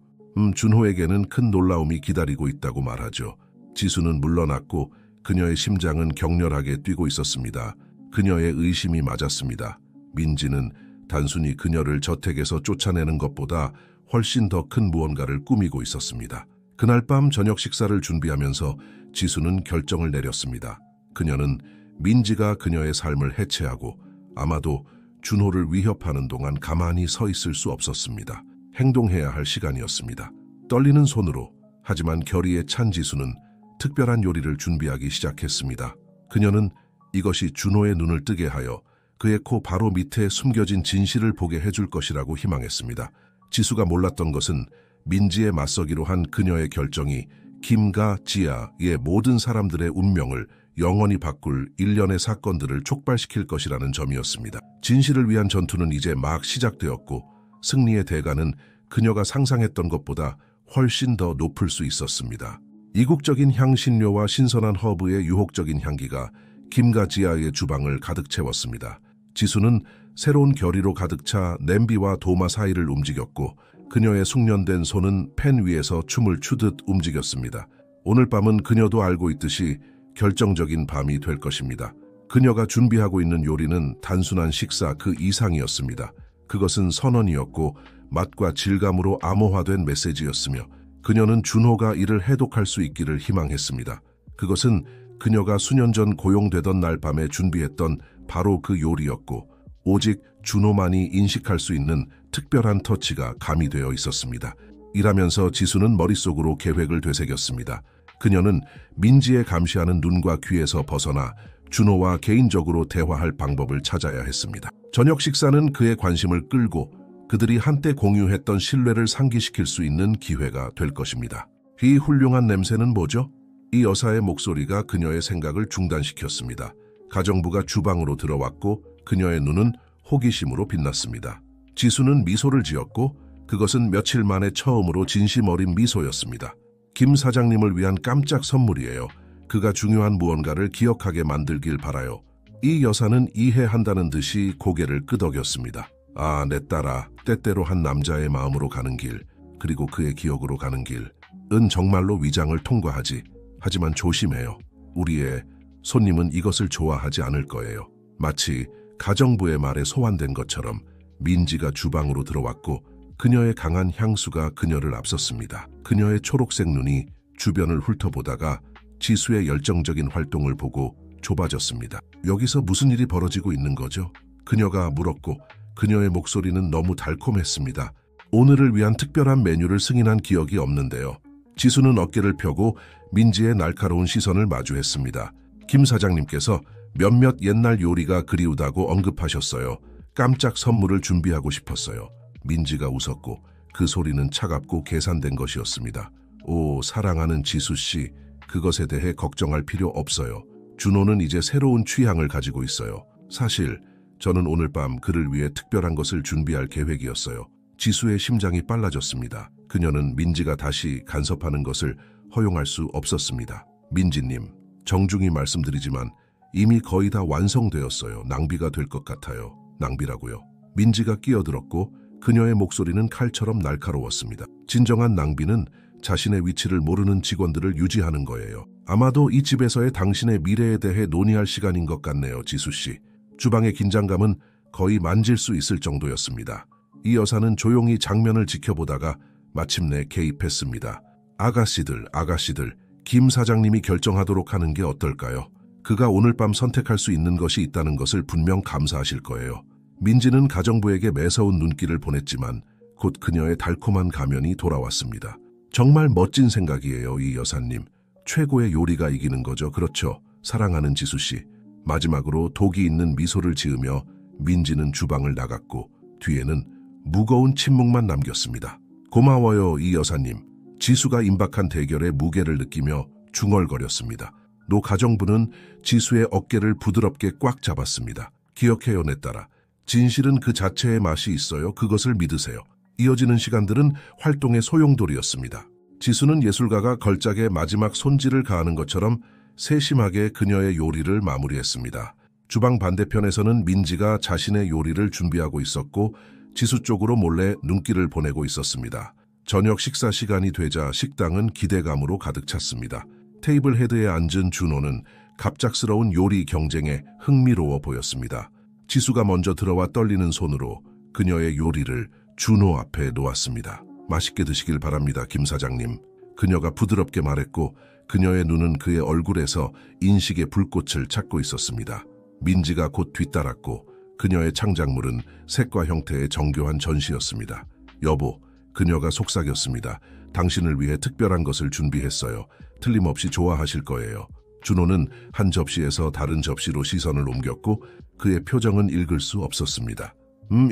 준호에게는 큰 놀라움이 기다리고 있다고 말하죠. 지수는 물러났고 그녀의 심장은 격렬하게 뛰고 있었습니다. 그녀의 의심이 맞았습니다. 민지는 단순히 그녀를 저택에서 쫓아내는 것보다 훨씬 더 큰 무언가를 꾸미고 있었습니다. 그날 밤 저녁 식사를 준비하면서 지수는 결정을 내렸습니다. 그녀는 민지가 그녀의 삶을 해체하고 아마도 준호를 위협하는 동안 가만히 서 있을 수 없었습니다. 행동해야 할 시간이었습니다. 떨리는 손으로, 하지만 결의에 찬 지수는 특별한 요리를 준비하기 시작했습니다. 그녀는 이것이 준호의 눈을 뜨게 하여 그의 코 바로 밑에 숨겨진 진실을 보게 해줄 것이라고 희망했습니다. 지수가 몰랐던 것은 민지에 맞서기로 한 그녀의 결정이 김과 지아의 모든 사람들의 운명을 영원히 바꿀 일련의 사건들을 촉발시킬 것이라는 점이었습니다. 진실을 위한 전투는 이제 막 시작되었고 승리의 대가는 그녀가 상상했던 것보다 훨씬 더 높을 수 있었습니다. 이국적인 향신료와 신선한 허브의 유혹적인 향기가 김과 지아의 주방을 가득 채웠습니다. 지수는 새로운 결의로 가득 차 냄비와 도마 사이를 움직였고 그녀의 숙련된 손은 팬 위에서 춤을 추듯 움직였습니다. 오늘 밤은 그녀도 알고 있듯이 결정적인 밤이 될 것입니다. 그녀가 준비하고 있는 요리는 단순한 식사 그 이상이었습니다. 그것은 선언이었고 맛과 질감으로 암호화된 메시지였으며 그녀는 준호가 이를 해독할 수 있기를 희망했습니다. 그것은 그녀가 수년 전 고용되던 날 밤에 준비했던 바로 그 요리였고 오직 준호만이 인식할 수 있는 특별한 터치가 가미되어 있었습니다. 일하면서 지수는 머릿속으로 계획을 되새겼습니다. 그녀는 민지의 감시하는 눈과 귀에서 벗어나 준호와 개인적으로 대화할 방법을 찾아야 했습니다. 저녁 식사는 그의 관심을 끌고 그들이 한때 공유했던 신뢰를 상기시킬 수 있는 기회가 될 것입니다. 이 훌륭한 냄새는 뭐죠? 이 여사의 목소리가 그녀의 생각을 중단시켰습니다. 가정부가 주방으로 들어왔고 그녀의 눈은 호기심으로 빛났습니다. 지수는 미소를 지었고 그것은 며칠 만에 처음으로 진심 어린 미소였습니다. 김 사장님을 위한 깜짝 선물이에요. 그가 중요한 무언가를 기억하게 만들길 바라요. 이 여사는 이해한다는 듯이 고개를 끄덕였습니다. 아, 내 딸아, 때때로 한 남자의 마음으로 가는 길, 그리고 그의 기억으로 가는 길은 정말로 위장을 통과하지. 하지만 조심해요. 우리의 손님은 이것을 좋아하지 않을 거예요. 마치 가정부의 말에 소환된 것처럼 민지가 주방으로 들어왔고 그녀의 강한 향수가 그녀를 앞섰습니다. 그녀의 초록색 눈이 주변을 훑어보다가 지수의 열정적인 활동을 보고 좁아졌습니다. 여기서 무슨 일이 벌어지고 있는 거죠? 그녀가 물었고 그녀의 목소리는 너무 달콤했습니다. 오늘을 위한 특별한 메뉴를 승인한 기억이 없는데요. 지수는 어깨를 펴고 민지의 날카로운 시선을 마주했습니다. 김 사장님께서 몇몇 옛날 요리가 그리우다고 언급하셨어요. 깜짝 선물을 준비하고 싶었어요. 민지가 웃었고 그 소리는 차갑고 계산된 것이었습니다. 오, 사랑하는 지수씨, 그것에 대해 걱정할 필요 없어요. 준호는 이제 새로운 취향을 가지고 있어요. 사실 저는 오늘 밤 그를 위해 특별한 것을 준비할 계획이었어요. 지수의 심장이 빨라졌습니다. 그녀는 민지가 다시 간섭하는 것을 허용할 수 없었습니다. 민지님, 정중히 말씀드리지만 이미 거의 다 완성되었어요. 낭비가 될 것 같아요. 낭비라고요. 민지가 끼어들었고 그녀의 목소리는 칼처럼 날카로웠습니다. 진정한 낭비는 자신의 위치를 모르는 직원들을 유지하는 거예요. 아마도 이 집에서의 당신의 미래에 대해 논의할 시간인 것 같네요, 지수씨. 주방의 긴장감은 거의 만질 수 있을 정도였습니다. 이 여사는 조용히 장면을 지켜보다가 마침내 개입했습니다. 아가씨들, 김 사장님이 결정하도록 하는 게 어떨까요? 그가 오늘 밤 선택할 수 있는 것이 있다는 것을 분명 감사하실 거예요. 민지는 가정부에게 매서운 눈길을 보냈지만 곧 그녀의 달콤한 가면이 돌아왔습니다. 정말 멋진 생각이에요, 이 여사님. 최고의 요리가 이기는 거죠. 그렇죠, 사랑하는 지수씨. 마지막으로 독이 있는 미소를 지으며 민지는 주방을 나갔고 뒤에는 무거운 침묵만 남겼습니다. 고마워요, 이 여사님. 지수가 임박한 대결의 무게를 느끼며 중얼거렸습니다. 노 가정부는 지수의 어깨를 부드럽게 꽉 잡았습니다. 기억해요, 내 딸아. 진실은 그 자체의 맛이 있어요. 그것을 믿으세요. 이어지는 시간들은 활동의 소용돌이였습니다. 지수는 예술가가 걸작의 마지막 손질을 가하는 것처럼 세심하게 그녀의 요리를 마무리했습니다. 주방 반대편에서는 민지가 자신의 요리를 준비하고 있었고 지수 쪽으로 몰래 눈길을 보내고 있었습니다. 저녁 식사 시간이 되자 식당은 기대감으로 가득 찼습니다. 테이블 헤드에 앉은 준호는 갑작스러운 요리 경쟁에 흥미로워 보였습니다. 지수가 먼저 들어와 떨리는 손으로 그녀의 요리를 준호 앞에 놓았습니다. 맛있게 드시길 바랍니다, 김 사장님. 그녀가 부드럽게 말했고 그녀의 눈은 그의 얼굴에서 인식의 불꽃을 찾고 있었습니다. 민지가 곧 뒤따랐고 그녀의 창작물은 색과 형태의 정교한 전시였습니다. 여보, 그녀가 속삭였습니다. 당신을 위해 특별한 것을 준비했어요. 틀림없이 좋아하실 거예요. 준호는 한 접시에서 다른 접시로 시선을 옮겼고 그의 표정은 읽을 수 없었습니다.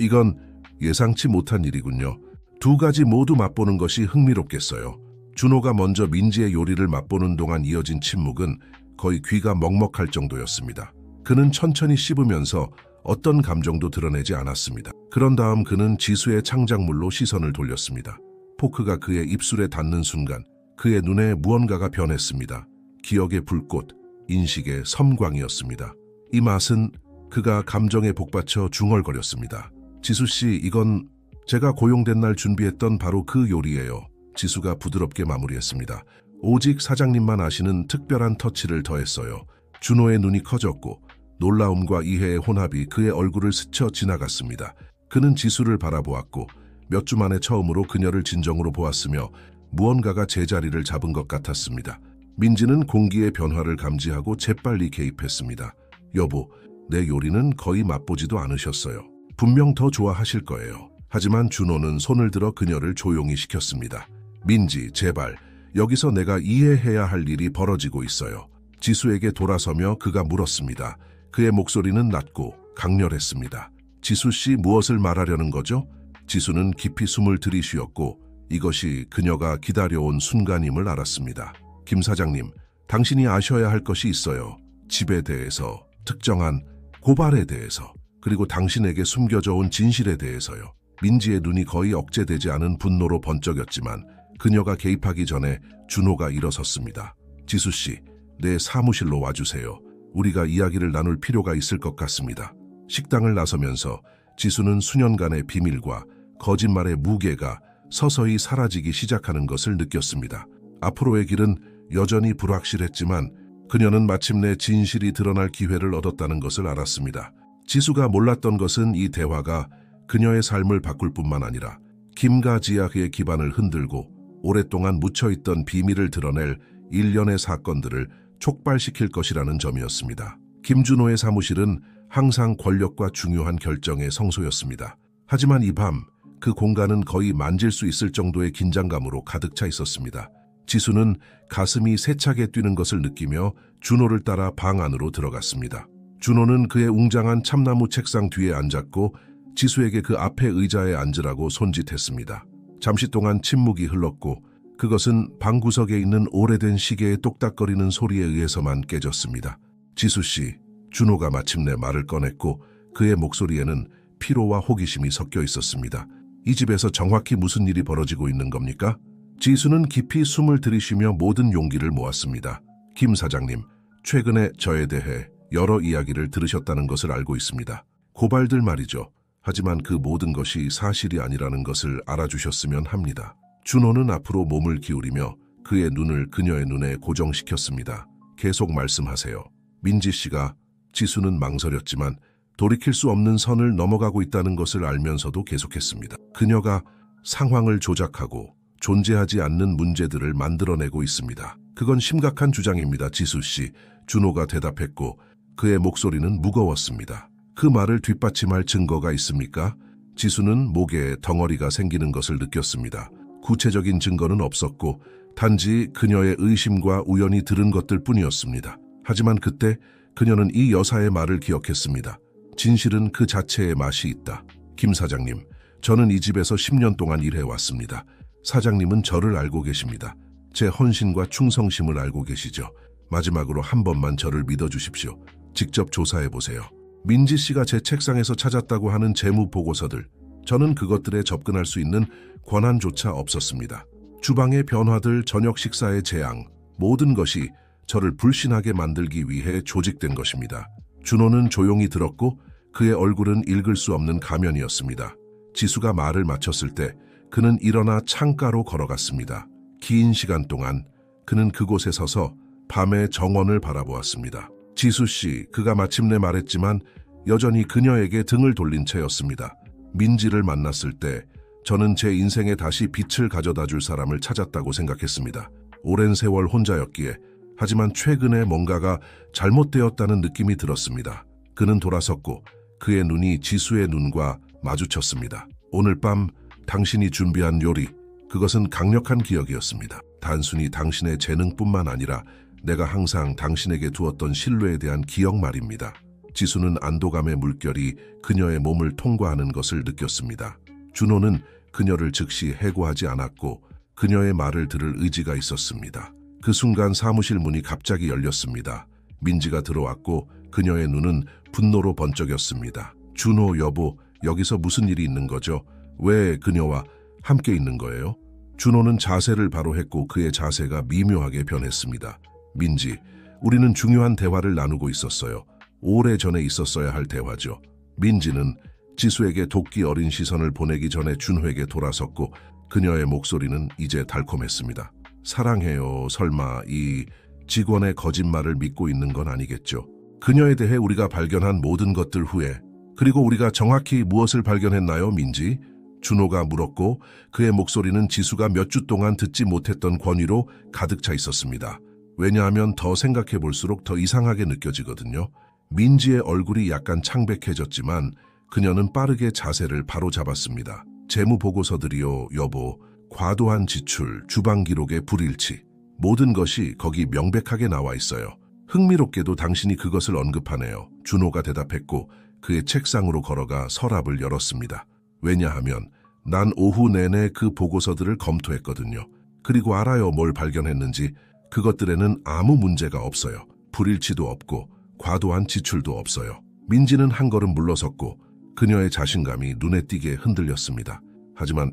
이건 예상치 못한 일이군요. 두 가지 모두 맛보는 것이 흥미롭겠어요. 준호가 먼저 민지의 요리를 맛보는 동안 이어진 침묵은 거의 귀가 먹먹할 정도였습니다. 그는 천천히 씹으면서 어떤 감정도 드러내지 않았습니다. 그런 다음 그는 지수의 창작물로 시선을 돌렸습니다. 포크가 그의 입술에 닿는 순간 그의 눈에 무언가가 변했습니다. 기억의 불꽃, 인식의 섬광이었습니다. 이 맛은 그가 감정에 복받쳐 중얼거렸습니다. 지수씨, 이건 제가 고용된 날 준비했던 바로 그 요리예요. 지수가 부드럽게 마무리했습니다. 오직 사장님만 아시는 특별한 터치를 더했어요. 준호의 눈이 커졌고 놀라움과 이해의 혼합이 그의 얼굴을 스쳐 지나갔습니다. 그는 지수를 바라보았고 몇 주 만에 처음으로 그녀를 진정으로 보았으며 무언가가 제자리를 잡은 것 같았습니다. 민지는 공기의 변화를 감지하고 재빨리 개입했습니다. 여보, 내 요리는 거의 맛보지도 않으셨어요. 분명 더 좋아하실 거예요. 하지만 준호는 손을 들어 그녀를 조용히 시켰습니다. 민지, 제발, 여기서 내가 이해해야 할 일이 벌어지고 있어요. 지수에게 돌아서며 그가 물었습니다. 그의 목소리는 낮고 강렬했습니다. 지수씨, 무엇을 말하려는 거죠? 지수는 깊이 숨을 들이쉬었고 이것이 그녀가 기다려온 순간임을 알았습니다. 김 사장님, 당신이 아셔야 할 것이 있어요. 집에 대해서, 특정한 고발에 대해서, 그리고 당신에게 숨겨져 온 진실에 대해서요. 민지의 눈이 거의 억제되지 않은 분노로 번쩍였지만 그녀가 개입하기 전에 준호가 일어섰습니다. 지수씨, 내 사무실로 와주세요. 우리가 이야기를 나눌 필요가 있을 것 같습니다. 식당을 나서면서 지수는 수년간의 비밀과 거짓말의 무게가 서서히 사라지기 시작하는 것을 느꼈습니다. 앞으로의 길은 여전히 불확실했지만 그녀는 마침내 진실이 드러날 기회를 얻었다는 것을 알았습니다. 지수가 몰랐던 것은 이 대화가 그녀의 삶을 바꿀 뿐만 아니라 김과 지아의 기반을 흔들고 오랫동안 묻혀있던 비밀을 드러낼 일련의 사건들을 촉발시킬 것이라는 점이었습니다. 김준호의 사무실은 항상 권력과 중요한 결정의 성소였습니다. 하지만 이 밤 그 공간은 거의 만질 수 있을 정도의 긴장감으로 가득 차 있었습니다. 지수는 가슴이 세차게 뛰는 것을 느끼며 준호를 따라 방 안으로 들어갔습니다. 준호는 그의 웅장한 참나무 책상 뒤에 앉았고 지수에게 그 앞에 의자에 앉으라고 손짓했습니다. 잠시 동안 침묵이 흘렀고 그것은 방구석에 있는 오래된 시계의 똑딱거리는 소리에 의해서만 깨졌습니다. 지수 씨, 준호가 마침내 말을 꺼냈고 그의 목소리에는 피로와 호기심이 섞여 있었습니다. 이 집에서 정확히 무슨 일이 벌어지고 있는 겁니까? 지수는 깊이 숨을 들이쉬며 모든 용기를 모았습니다. 김 사장님, 최근에 저에 대해 여러 이야기를 들으셨다는 것을 알고 있습니다. 고발들 말이죠. 하지만 그 모든 것이 사실이 아니라는 것을 알아주셨으면 합니다. 준호는 앞으로 몸을 기울이며 그의 눈을 그녀의 눈에 고정시켰습니다. 계속 말씀하세요. 민지 씨가. 지수는 망설였지만 돌이킬 수 없는 선을 넘어가고 있다는 것을 알면서도 계속했습니다. 그녀가 상황을 조작하고 존재하지 않는 문제들을 만들어내고 있습니다. 그건 심각한 주장입니다, 지수 씨. 준호가 대답했고 그의 목소리는 무거웠습니다. 그 말을 뒷받침할 증거가 있습니까? 지수는 목에 덩어리가 생기는 것을 느꼈습니다. 구체적인 증거는 없었고 단지 그녀의 의심과 우연히 들은 것들 뿐이었습니다. 하지만 그때 그녀는 이 여사의 말을 기억했습니다. 진실은 그 자체의 맛이 있다. 김 사장님, 저는 이 집에서 10년 동안 일해왔습니다. 사장님은 저를 알고 계십니다. 제 헌신과 충성심을 알고 계시죠. 마지막으로 한 번만 저를 믿어주십시오. 직접 조사해보세요. 민지 씨가 제 책상에서 찾았다고 하는 재무 보고서들, 저는 그것들에 접근할 수 있는 권한조차 없었습니다. 주방의 변화들, 저녁 식사의 재앙, 모든 것이 저를 불신하게 만들기 위해 조직된 것입니다. 준호는 조용히 들었고 그의 얼굴은 읽을 수 없는 가면이었습니다. 지수가 말을 마쳤을 때 그는 일어나 창가로 걸어갔습니다. 긴 시간 동안 그는 그곳에 서서 밤의 정원을 바라보았습니다. 지수 씨, 그가 마침내 말했지만 여전히 그녀에게 등을 돌린 채였습니다. 민지를 만났을 때 저는 제 인생에 다시 빛을 가져다 줄 사람을 찾았다고 생각했습니다. 오랜 세월 혼자였기에. 하지만 최근에 뭔가가 잘못되었다는 느낌이 들었습니다. 그는 돌아섰고 그의 눈이 지수의 눈과 마주쳤습니다. 오늘 밤 당신이 준비한 요리, 그것은 강력한 기억이었습니다. 단순히 당신의 재능뿐만 아니라 내가 항상 당신에게 두었던 신뢰에 대한 기억 말입니다. 지수는 안도감의 물결이 그녀의 몸을 통과하는 것을 느꼈습니다. 준호는 그녀를 즉시 해고하지 않았고 그녀의 말을 들을 의지가 있었습니다. 그 순간 사무실 문이 갑자기 열렸습니다. 민지가 들어왔고 그녀의 눈은 분노로 번쩍였습니다. 준호 여보, 여기서 무슨 일이 있는 거죠? 왜 그녀와 함께 있는 거예요? 준호는 자세를 바로 했고 그의 자세가 미묘하게 변했습니다. 민지, 우리는 중요한 대화를 나누고 있었어요. 오래전에 있었어야 할 대화죠. 민지는 지수에게 도끼 어린 시선을 보내기 전에 준호에게 돌아섰고 그녀의 목소리는 이제 달콤했습니다. 사랑해요. 설마 이 직원의 거짓말을 믿고 있는 건 아니겠죠? 그녀에 대해 우리가 발견한 모든 것들 후에, 그리고 우리가 정확히 무엇을 발견했나요, 민지? 준호가 물었고 그의 목소리는 지수가 몇 주 동안 듣지 못했던 권위로 가득 차 있었습니다. 왜냐하면 더 생각해 볼수록 더 이상하게 느껴지거든요. 민지의 얼굴이 약간 창백해졌지만 그녀는 빠르게 자세를 바로 잡았습니다. 재무 보고서들이요, 여보. 과도한 지출, 주방 기록의 불일치, 모든 것이 거기 명백하게 나와 있어요. 흥미롭게도 당신이 그것을 언급하네요. 준호가 대답했고 그의 책상으로 걸어가 서랍을 열었습니다. 왜냐하면 난 오후 내내 그 보고서들을 검토했거든요. 그리고 알아요, 뭘 발견했는지. 그것들에는 아무 문제가 없어요. 불일치도 없고 과도한 지출도 없어요. 민지는 한 걸음 물러섰고 그녀의 자신감이 눈에 띄게 흔들렸습니다. 하지만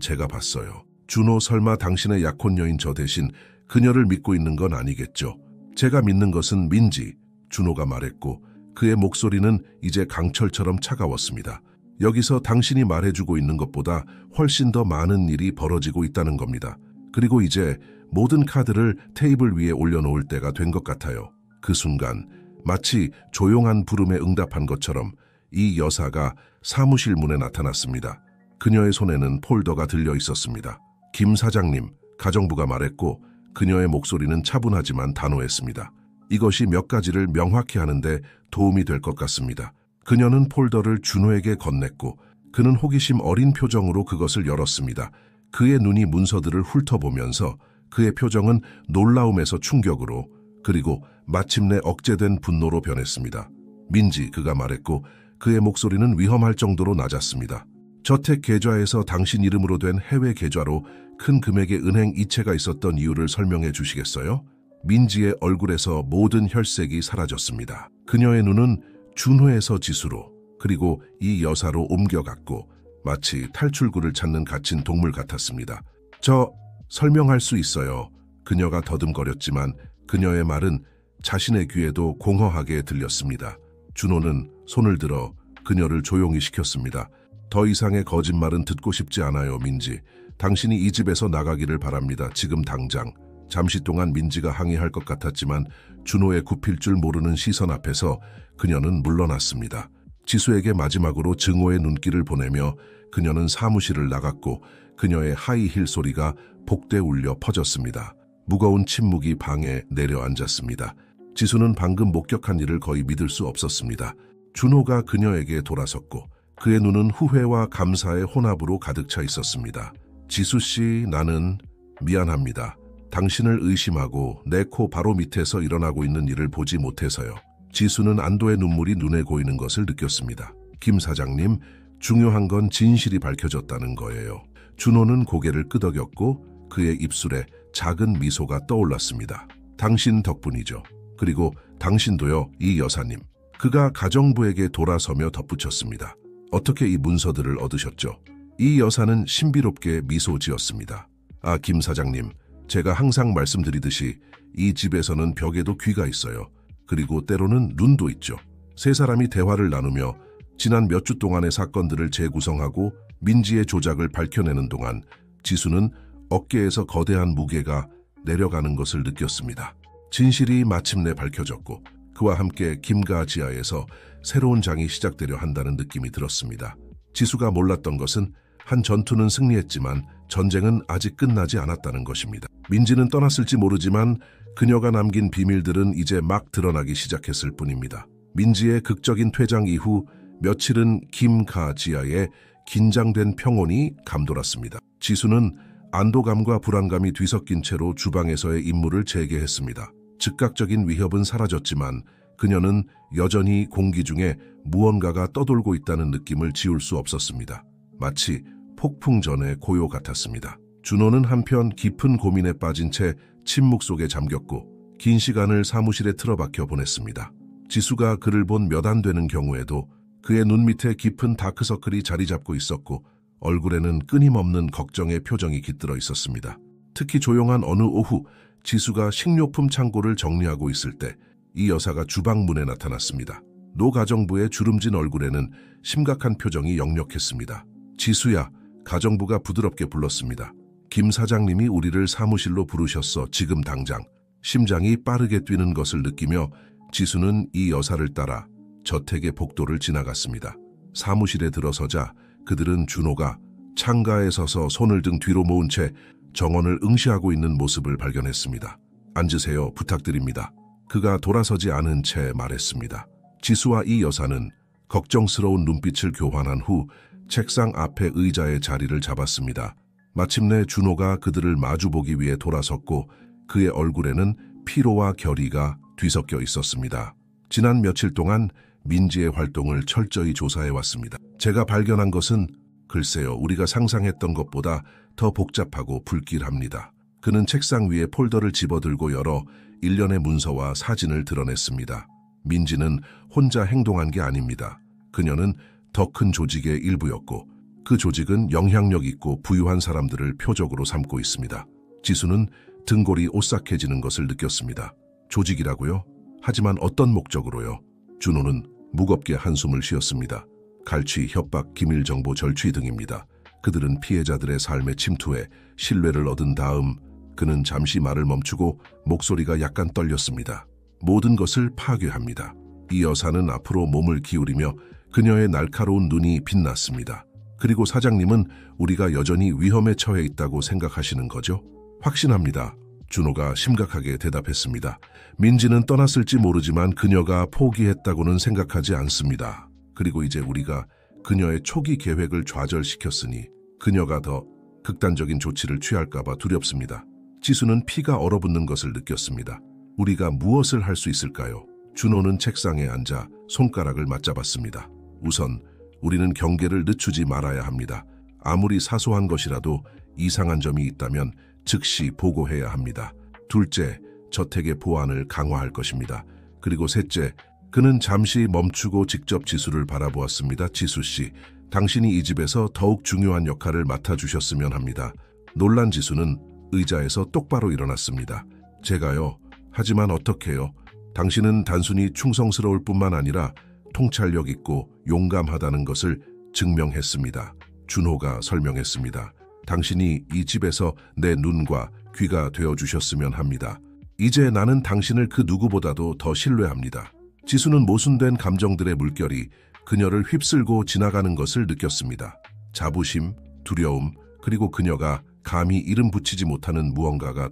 제가 봤어요. 준호, 설마 당신의 약혼 여인 저 대신 그녀를 믿고 있는 건 아니겠죠? 제가 믿는 것은 민지, 준호가 말했고 그의 목소리는 이제 강철처럼 차가웠습니다. 여기서 당신이 말해주고 있는 것보다 훨씬 더 많은 일이 벌어지고 있다는 겁니다. 그리고 이제 모든 카드를 테이블 위에 올려놓을 때가 된 것 같아요. 그 순간 마치 조용한 부름에 응답한 것처럼 이 여사가 사무실 문에 나타났습니다. 그녀의 손에는 폴더가 들려 있었습니다. 김 사장님, 가정부가 말했고 그녀의 목소리는 차분하지만 단호했습니다. 이것이 몇 가지를 명확히 하는데 도움이 될 것 같습니다. 그녀는 폴더를 준호에게 건넸고 그는 호기심 어린 표정으로 그것을 열었습니다. 그의 눈이 문서들을 훑어보면서 그의 표정은 놀라움에서 충격으로, 그리고 마침내 억제된 분노로 변했습니다. 민지, 그가 말했고 그의 목소리는 위험할 정도로 낮았습니다. 저택 계좌에서 당신 이름으로 된 해외 계좌로 큰 금액의 은행 이체가 있었던 이유를 설명해 주시겠어요? 민지의 얼굴에서 모든 혈색이 사라졌습니다. 그녀의 눈은 준호에서 지수로, 그리고 이 여사로 옮겨갔고 마치 탈출구를 찾는 갇힌 동물 같았습니다. 저 설명할 수 있어요. 그녀가 더듬거렸지만 그녀의 말은 자신의 귀에도 공허하게 들렸습니다. 준호는 손을 들어 그녀를 조용히 시켰습니다. 더 이상의 거짓말은 듣고 싶지 않아요, 민지. 당신이 이 집에서 나가기를 바랍니다. 지금 당장. 잠시 동안 민지가 항의할 것 같았지만 준호의 굽힐 줄 모르는 시선 앞에서 그녀는 물러났습니다. 지수에게 마지막으로 증오의 눈길을 보내며 그녀는 사무실을 나갔고 그녀의 하이힐 소리가 복대 울려 퍼졌습니다. 무거운 침묵이 방에 내려앉았습니다. 지수는 방금 목격한 일을 거의 믿을 수 없었습니다. 준호가 그녀에게 돌아섰고 그의 눈은 후회와 감사의 혼합으로 가득 차 있었습니다. 지수 씨, 나는 미안합니다. 당신을 의심하고 내 코 바로 밑에서 일어나고 있는 일을 보지 못해서요. 지수는 안도의 눈물이 눈에 고이는 것을 느꼈습니다. 김 사장님, 중요한 건 진실이 밝혀졌다는 거예요. 준호는 고개를 끄덕였고 그의 입술에 작은 미소가 떠올랐습니다. 당신 덕분이죠. 그리고 당신도요, 이 여사님. 그가 가정부에게 돌아서며 덧붙였습니다. 어떻게 이 문서들을 얻으셨죠? 이 여사는 신비롭게 미소 지었습니다. 아, 김 사장님, 제가 항상 말씀드리듯이 이 집에서는 벽에도 귀가 있어요. 그리고 때로는 눈도 있죠. 세 사람이 대화를 나누며 지난 몇 주 동안의 사건들을 재구성하고 민지의 조작을 밝혀내는 동안 지수는 어깨에서 거대한 무게가 내려가는 것을 느꼈습니다. 진실이 마침내 밝혀졌고 그와 함께 김가 지하에서 새로운 장이 시작되려 한다는 느낌이 들었습니다. 지수가 몰랐던 것은 한 전투는 승리했지만 전쟁은 아직 끝나지 않았다는 것입니다. 민지는 떠났을지 모르지만 그녀가 남긴 비밀들은 이제 막 드러나기 시작했을 뿐입니다. 민지의 극적인 퇴장 이후 며칠은 김가 지하에 긴장된 평온이 감돌았습니다. 지수는 안도감과 불안감이 뒤섞인 채로 주방에서의 임무를 재개했습니다. 즉각적인 위협은 사라졌지만 그녀는 여전히 공기 중에 무언가가 떠돌고 있다는 느낌을 지울 수 없었습니다. 마치 폭풍 전의 고요 같았습니다. 준호는 한편 깊은 고민에 빠진 채 침묵 속에 잠겼고 긴 시간을 사무실에 틀어박혀 보냈습니다. 지수가 그를 본 몇 안 되는 경우에도 그의 눈 밑에 깊은 다크서클이 자리 잡고 있었고 얼굴에는 끊임없는 걱정의 표정이 깃들어 있었습니다. 특히 조용한 어느 오후 지수가 식료품 창고를 정리하고 있을 때 이 여사가 주방 문에 나타났습니다. 노 가정부의 주름진 얼굴에는 심각한 표정이 역력했습니다. 지수야, 가정부가 부드럽게 불렀습니다. 김 사장님이 우리를 사무실로 부르셨어. 지금 당장. 심장이 빠르게 뛰는 것을 느끼며 지수는 이 여사를 따라 저택의 복도를 지나갔습니다. 사무실에 들어서자 그들은 준호가 창가에 서서 손을 등 뒤로 모은 채 정원을 응시하고 있는 모습을 발견했습니다. 앉으세요. 부탁드립니다. 그가 돌아서지 않은 채 말했습니다. 지수와 이 여사는 걱정스러운 눈빛을 교환한 후 책상 앞에 의자에 자리를 잡았습니다. 마침내 준호가 그들을 마주보기 위해 돌아섰고 그의 얼굴에는 피로와 결의가 뒤섞여 있었습니다. 지난 며칠 동안 민지의 활동을 철저히 조사해왔습니다. 제가 발견한 것은 글쎄요, 우리가 상상했던 것보다 더 복잡하고 불길합니다. 그는 책상 위에 폴더를 집어들고 열어 일련의 문서와 사진을 드러냈습니다. 민지는 혼자 행동한 게 아닙니다. 그녀는 더 큰 조직의 일부였고 그 조직은 영향력 있고 부유한 사람들을 표적으로 삼고 있습니다. 지수는 등골이 오싹해지는 것을 느꼈습니다. 조직이라고요? 하지만 어떤 목적으로요? 준호는 무겁게 한숨을 쉬었습니다. 갈취, 협박, 기밀정보 절취 등입니다. 그들은 피해자들의 삶에 침투해 신뢰를 얻은 다음 그는 잠시 말을 멈추고 목소리가 약간 떨렸습니다. 모든 것을 파괴합니다. 이 여사는 앞으로 몸을 기울이며 그녀의 날카로운 눈이 빛났습니다. 그리고 사장님은 우리가 여전히 위험에 처해 있다고 생각하시는 거죠? 확신합니다. 준호가 심각하게 대답했습니다. 민지는 떠났을지 모르지만 그녀가 포기했다고는 생각하지 않습니다. 그리고 이제 우리가 그녀의 초기 계획을 좌절시켰으니 그녀가 더 극단적인 조치를 취할까봐 두렵습니다. 지수는 피가 얼어붙는 것을 느꼈습니다. 우리가 무엇을 할 수 있을까요? 준호는 책상에 앉아 손가락을 맞잡았습니다. 우선 우리는 경계를 늦추지 말아야 합니다. 아무리 사소한 것이라도 이상한 점이 있다면 즉시 보고해야 합니다. 둘째, 저택의 보안을 강화할 것입니다. 그리고 셋째, 그는 잠시 멈추고 직접 지수를 바라보았습니다. 지수 씨, 당신이 이 집에서 더욱 중요한 역할을 맡아주셨으면 합니다. 놀란 지수는 의자에서 똑바로 일어났습니다. 제가요? 하지만 어떡해요? 당신은 단순히 충성스러울 뿐만 아니라 통찰력 있고 용감하다는 것을 증명했습니다. 준호가 설명했습니다. 당신이 이 집에서 내 눈과 귀가 되어주셨으면 합니다. 이제 나는 당신을 그 누구보다도 더 신뢰합니다. 지수는 모순된 감정들의 물결이 그녀를 휩쓸고 지나가는 것을 느꼈습니다. 자부심, 두려움, 그리고 그녀가 감히 이름 붙이지 못하는 무언가가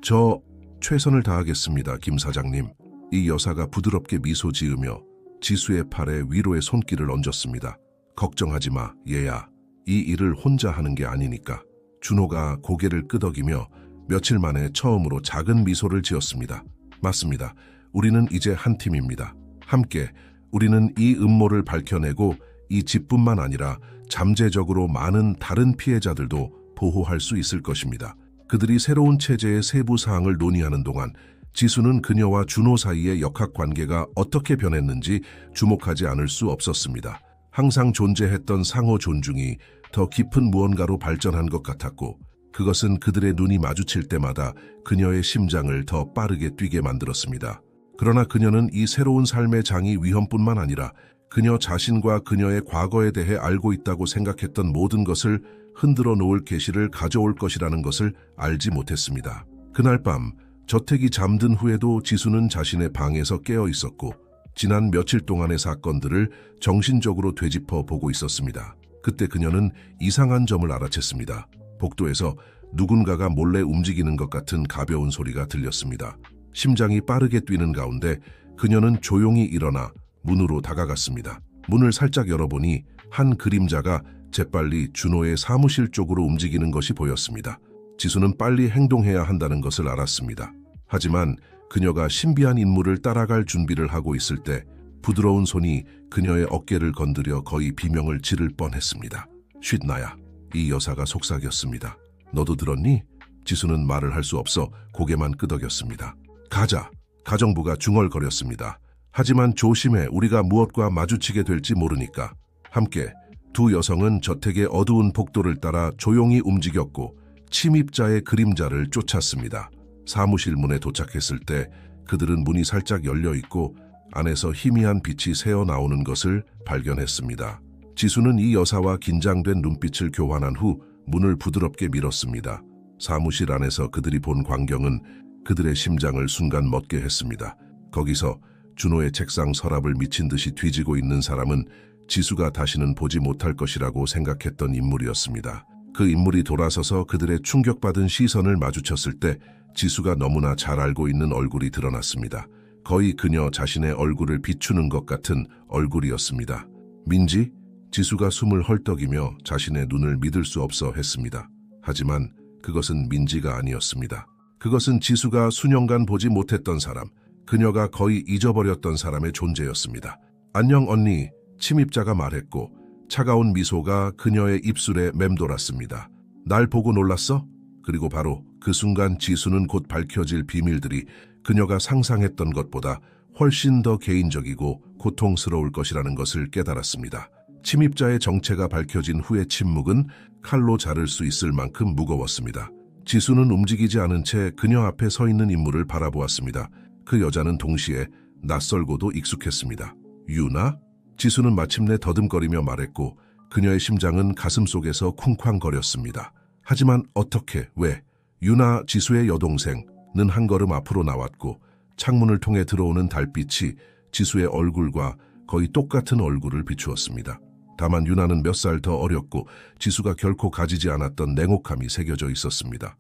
저 최선을 다하겠습니다, 김 사장님. 이 여사가 부드럽게 미소 지으며 지수의 팔에 위로의 손길을 얹었습니다. 걱정하지 마, 얘야. 이 일을 혼자 하는 게 아니니까. 준호가 고개를 끄덕이며 며칠 만에 처음으로 작은 미소를 지었습니다. 맞습니다. 우리는 이제 한 팀입니다. 함께 우리는 이 음모를 밝혀내고 이 집뿐만 아니라 잠재적으로 많은 다른 피해자들도 보호할 수 있을 것입니다. 그들이 새로운 체제의 세부 사항을 논의하는 동안 지수는 그녀와 준호 사이의 역학관계가 어떻게 변했는지 주목하지 않을 수 없었습니다. 항상 존재했던 상호 존중이 더 깊은 무언가로 발전한 것 같았고, 그것은 그들의 눈이 마주칠 때마다 그녀의 심장을 더 빠르게 뛰게 만들었습니다. 그러나 그녀는 이 새로운 삶의 장이 위험뿐만 아니라 그녀 자신과 그녀의 과거에 대해 알고 있다고 생각했던 모든 것을 흔들어 놓을 계시를 가져올 것이라는 것을 알지 못했습니다. 그날 밤 저택이 잠든 후에도 지수는 자신의 방에서 깨어 있었고 지난 며칠 동안의 사건들을 정신적으로 되짚어 보고 있었습니다. 그때 그녀는 이상한 점을 알아챘습니다. 복도에서 누군가가 몰래 움직이는 것 같은 가벼운 소리가 들렸습니다. 심장이 빠르게 뛰는 가운데 그녀는 조용히 일어나 문으로 다가갔습니다. 문을 살짝 열어보니 한 그림자가 재빨리 준호의 사무실 쪽으로 움직이는 것이 보였습니다. 지수는 빨리 행동해야 한다는 것을 알았습니다. 하지만 그녀가 신비한 인물을 따라갈 준비를 하고 있을 때 부드러운 손이 그녀의 어깨를 건드려 거의 비명을 지를 뻔했습니다. 쉿 나야. 이 여사가 속삭였습니다. 너도 들었니? 지수는 말을 할 수 없어 고개만 끄덕였습니다. 가자. 가정부가 중얼거렸습니다. 하지만 조심해. 우리가 무엇과 마주치게 될지 모르니까. 함께 두 여성은 저택의 어두운 복도를 따라 조용히 움직였고 침입자의 그림자를 쫓았습니다. 사무실 문에 도착했을 때 그들은 문이 살짝 열려 있고 안에서 희미한 빛이 새어 나오는 것을 발견했습니다. 지수는 이 여사와 긴장된 눈빛을 교환한 후 문을 부드럽게 밀었습니다. 사무실 안에서 그들이 본 광경은 그들의 심장을 순간 멎게 했습니다. 거기서 준호의 책상 서랍을 미친 듯이 뒤지고 있는 사람은 지수가 다시는 보지 못할 것이라고 생각했던 인물이었습니다. 그 인물이 돌아서서 그들의 충격받은 시선을 마주쳤을 때 지수가 너무나 잘 알고 있는 얼굴이 드러났습니다. 거의 그녀 자신의 얼굴을 비추는 것 같은 얼굴이었습니다. 민지? 지수가 숨을 헐떡이며 자신의 눈을 믿을 수 없어 했습니다. 하지만 그것은 민지가 아니었습니다. 그것은 지수가 수년간 보지 못했던 사람, 그녀가 거의 잊어버렸던 사람의 존재였습니다. 안녕 언니, 침입자가 말했고 차가운 미소가 그녀의 입술에 맴돌았습니다. 날 보고 놀랐어? 그리고 바로 그 순간 지수는 곧 밝혀질 비밀들이 그녀가 상상했던 것보다 훨씬 더 개인적이고 고통스러울 것이라는 것을 깨달았습니다. 침입자의 정체가 밝혀진 후의 침묵은 칼로 자를 수 있을 만큼 무거웠습니다. 지수는 움직이지 않은 채 그녀 앞에 서 있는 인물을 바라보았습니다. 그 여자는 동시에 낯설고도 익숙했습니다. 유나? 지수는 마침내 더듬거리며 말했고 그녀의 심장은 가슴 속에서 쿵쾅거렸습니다. 하지만 어떻게, 왜? 유나, 지수의 여동생은 한 걸음 앞으로 나왔고 창문을 통해 들어오는 달빛이 지수의 얼굴과 거의 똑같은 얼굴을 비추었습니다. 다만 유나는 몇 살 더 어렸고 지수가 결코 가지지 않았던 냉혹함이 새겨져 있었습니다.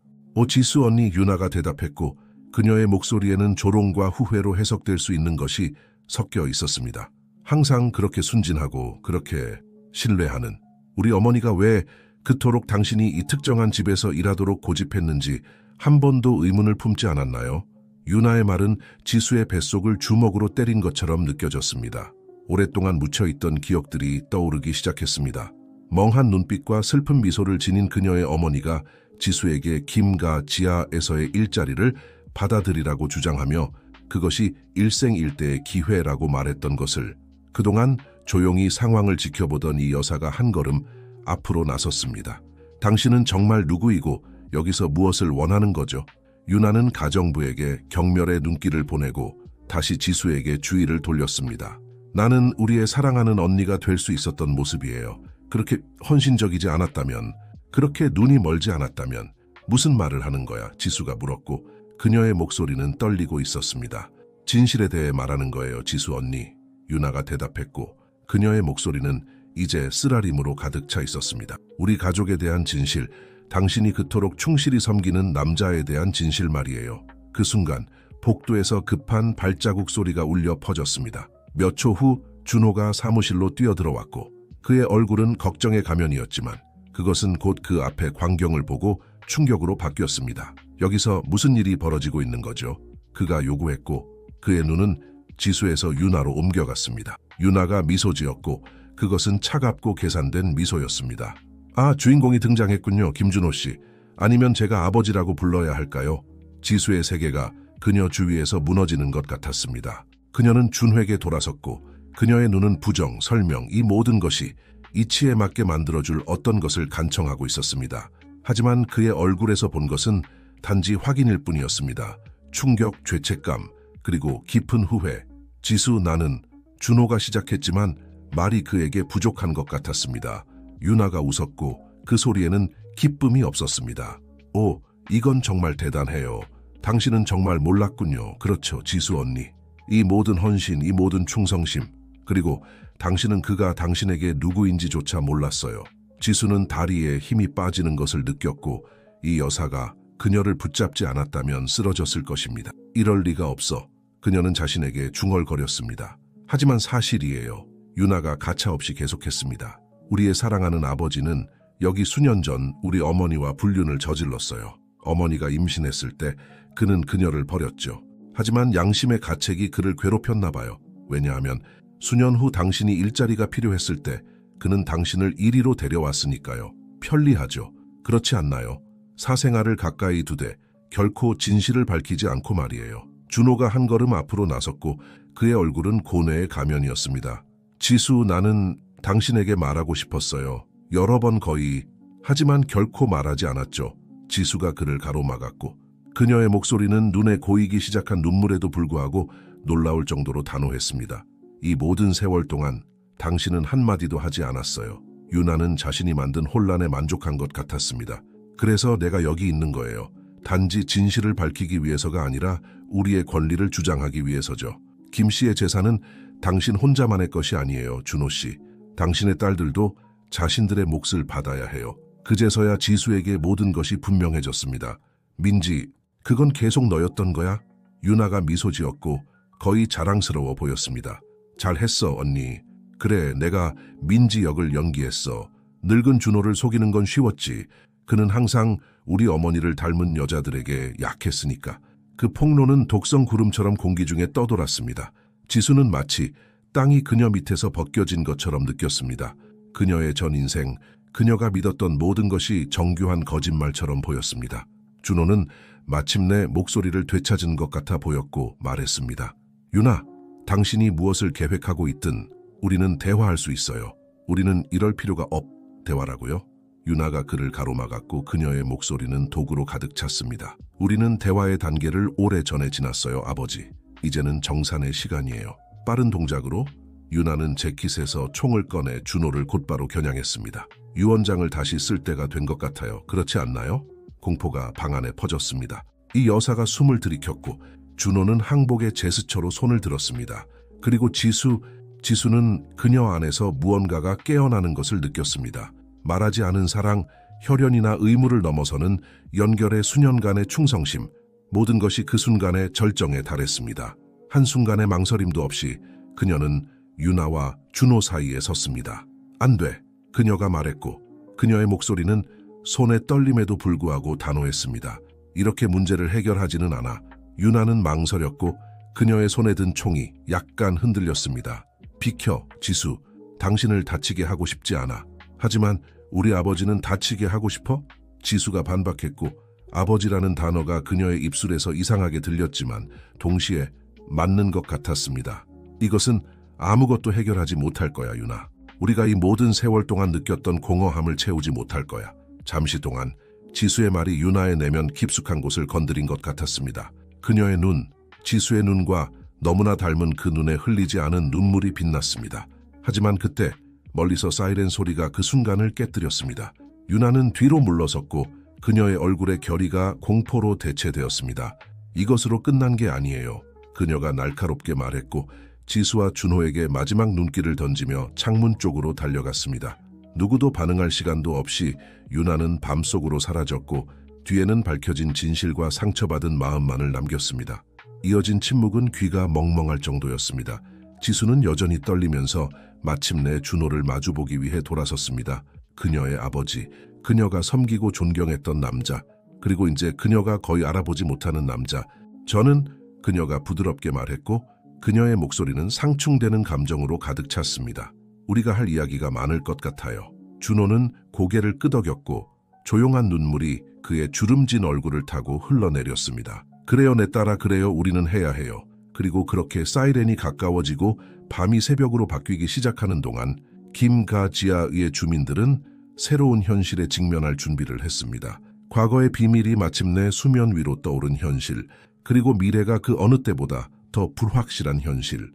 지수 언니, 유나가 대답했고 그녀의 목소리에는 조롱과 후회로 해석될 수 있는 것이 섞여 있었습니다. 항상 그렇게 순진하고 그렇게 신뢰하는 우리 어머니가 왜 그토록 당신이 이 특정한 집에서 일하도록 고집했는지 한 번도 의문을 품지 않았나요? 유나의 말은 지수의 뱃속을 주먹으로 때린 것처럼 느껴졌습니다. 오랫동안 묻혀있던 기억들이 떠오르기 시작했습니다. 멍한 눈빛과 슬픈 미소를 지닌 그녀의 어머니가 지수에게 김가 지하에서의 일자리를 받아들이라고 주장하며 그것이 일생일대의 기회라고 말했던 것을, 그동안 조용히 상황을 지켜보던 이 여사가 한 걸음 앞으로 나섰습니다. 당신은 정말 누구이고 여기서 무엇을 원하는 거죠? 유나는 가정부에게 경멸의 눈길을 보내고 다시 지수에게 주의를 돌렸습니다. 나는 우리의 사랑하는 언니가 될 수 있었던 모습이에요. 그렇게 헌신적이지 않았다면, 그렇게 눈이 멀지 않았다면 무슨 말을 하는 거야? 지수가 물었고 그녀의 목소리는 떨리고 있었습니다. 진실에 대해 말하는 거예요, 지수 언니. 유나가 대답했고 그녀의 목소리는 이제 쓰라림으로 가득 차 있었습니다. 우리 가족에 대한 진실, 당신이 그토록 충실히 섬기는 남자에 대한 진실 말이에요. 그 순간 복도에서 급한 발자국 소리가 울려 퍼졌습니다. 몇 초 후 준호가 사무실로 뛰어들어왔고 그의 얼굴은 걱정의 가면이었지만 그것은 곧 그 앞에 광경을 보고 충격으로 바뀌었습니다. 여기서 무슨 일이 벌어지고 있는 거죠? 그가 요구했고 그의 눈은 지수에서 유나로 옮겨갔습니다. 유나가 미소 지었고 그것은 차갑고 계산된 미소였습니다. 아, 주인공이 등장했군요, 김준호 씨. 아니면 제가 아버지라고 불러야 할까요? 지수의 세계가 그녀 주위에서 무너지는 것 같았습니다. 그녀는 준호에게 돌아섰고 그녀의 눈은 부정, 설명, 이 모든 것이 이치에 맞게 만들어줄 어떤 것을 간청하고 있었습니다. 하지만 그의 얼굴에서 본 것은 단지 확인일 뿐이었습니다. 충격, 죄책감, 그리고 깊은 후회. 지수, 나는, 준호가 시작했지만 말이 그에게 부족한 것 같았습니다. 유나가 웃었고 그 소리에는 기쁨이 없었습니다. 오, 이건 정말 대단해요. 당신은 정말 몰랐군요. 그렇죠, 지수 언니. 이 모든 헌신, 이 모든 충성심, 그리고 당신은 그가 당신에게 누구인지조차 몰랐어요. 지수는 다리에 힘이 빠지는 것을 느꼈고 이 여사가 그녀를 붙잡지 않았다면 쓰러졌을 것입니다. 이럴 리가 없어. 그녀는 자신에게 중얼거렸습니다. 하지만 사실이에요. 유나가 가차없이 계속했습니다. 우리의 사랑하는 아버지는 여기 수년 전 우리 어머니와 불륜을 저질렀어요. 어머니가 임신했을 때 그는 그녀를 버렸죠. 하지만 양심의 가책이 그를 괴롭혔나 봐요. 왜냐하면 수년 후 당신이 일자리가 필요했을 때 그는 당신을 이리로 데려왔으니까요. 편리하죠. 그렇지 않나요? 사생활을 가까이 두되 결코 진실을 밝히지 않고 말이에요. 준호가 한 걸음 앞으로 나섰고 그의 얼굴은 고뇌의 가면이었습니다. 지수, 나는 당신에게 말하고 싶었어요. 여러 번 거의. 하지만 결코 말하지 않았죠. 지수가 그를 가로막았고 그녀의 목소리는 눈에 고이기 시작한 눈물에도 불구하고 놀라울 정도로 단호했습니다. 이 모든 세월 동안 당신은 한마디도 하지 않았어요. 유나는 자신이 만든 혼란에 만족한 것 같았습니다. 그래서 내가 여기 있는 거예요. 단지 진실을 밝히기 위해서가 아니라 우리의 권리를 주장하기 위해서죠. 김 씨의 재산은 당신 혼자만의 것이 아니에요, 준호 씨. 당신의 딸들도 자신들의 몫을 받아야 해요. 그제서야 지수에게 모든 것이 분명해졌습니다. 민지, 그건 계속 너였던 거야? 유나가 미소 지었고 거의 자랑스러워 보였습니다. 잘했어, 언니. 그래, 내가 민지 역을 연기했어. 늙은 준호를 속이는 건 쉬웠지. 그는 항상 우리 어머니를 닮은 여자들에게 약했으니까. 그 폭로는 독성 구름처럼 공기 중에 떠돌았습니다. 지수는 마치 땅이 그녀 밑에서 벗겨진 것처럼 느꼈습니다. 그녀의 전 인생, 그녀가 믿었던 모든 것이 정교한 거짓말처럼 보였습니다. 준호는 마침내 목소리를 되찾은 것 같아 보였고 말했습니다. 유나, 당신이 무엇을 계획하고 있든 우리는 대화할 수 있어요. 우리는 이럴 필요가 대화라고요? 유나가 그를 가로막았고 그녀의 목소리는 독으로 가득 찼습니다. 우리는 대화의 단계를 오래전에 지났어요, 아버지. 이제는 정산의 시간이에요. 빠른 동작으로 유나는 재킷에서 총을 꺼내 준호를 곧바로 겨냥했습니다. 유언장을 다시 쓸 때가 된 것 같아요. 그렇지 않나요? 공포가 방 안에 퍼졌습니다. 이 여사가 숨을 들이켰고 준호는 항복의 제스처로 손을 들었습니다. 그리고 지수는 그녀 안에서 무언가가 깨어나는 것을 느꼈습니다. 말하지 않은 사랑, 혈연이나 의무를 넘어서는 연결의 수년간의 충성심, 모든 것이 그 순간의 절정에 달했습니다. 한순간의 망설임도 없이 그녀는 유나와 준호 사이에 섰습니다. 안 돼, 그녀가 말했고 그녀의 목소리는 손의 떨림에도 불구하고 단호했습니다. 이렇게 문제를 해결하지는 않아. 유나는 망설였고 그녀의 손에 든 총이 약간 흔들렸습니다. 비켜, 지수. 당신을 다치게 하고 싶지 않아. 하지만 우리 아버지는 다치게 하고 싶어? 지수가 반박했고 아버지라는 단어가 그녀의 입술에서 이상하게 들렸지만 동시에 맞는 것 같았습니다. 이것은 아무것도 해결하지 못할 거야, 유나. 우리가 이 모든 세월 동안 느꼈던 공허함을 채우지 못할 거야. 잠시 동안 지수의 말이 유나의 내면 깊숙한 곳을 건드린 것 같았습니다. 그녀의 눈, 지수의 눈과 너무나 닮은 그 눈에 흘리지 않은 눈물이 빛났습니다. 하지만 그때 멀리서 사이렌 소리가 그 순간을 깨뜨렸습니다. 유나는 뒤로 물러섰고 그녀의 얼굴의 결의가 공포로 대체되었습니다. 이것으로 끝난 게 아니에요. 그녀가 날카롭게 말했고 지수와 준호에게 마지막 눈길을 던지며 창문 쪽으로 달려갔습니다. 누구도 반응할 시간도 없이 유나는 밤속으로 사라졌고 뒤에는 밝혀진 진실과 상처받은 마음만을 남겼습니다. 이어진 침묵은 귀가 멍멍할 정도였습니다. 지수는 여전히 떨리면서 마침내 준호를 마주보기 위해 돌아섰습니다. 그녀의 아버지, 그녀가 섬기고 존경했던 남자, 그리고 이제 그녀가 거의 알아보지 못하는 남자. 저는 그녀가 부드럽게 말했고 그녀의 목소리는 상충되는 감정으로 가득 찼습니다. 우리가 할 이야기가 많을 것 같아요. 준호는 고개를 끄덕였고 조용한 눈물이 그의 주름진 얼굴을 타고 흘러내렸습니다. 그래요, 내 딸아, 그래요, 우리는 해야 해요. 그리고 그렇게 사이렌이 가까워지고 밤이 새벽으로 바뀌기 시작하는 동안 김가지아의 주민들은 새로운 현실에 직면할 준비를 했습니다. 과거의 비밀이 마침내 수면 위로 떠오른 현실, 그리고 미래가 그 어느 때보다 더 불확실한 현실.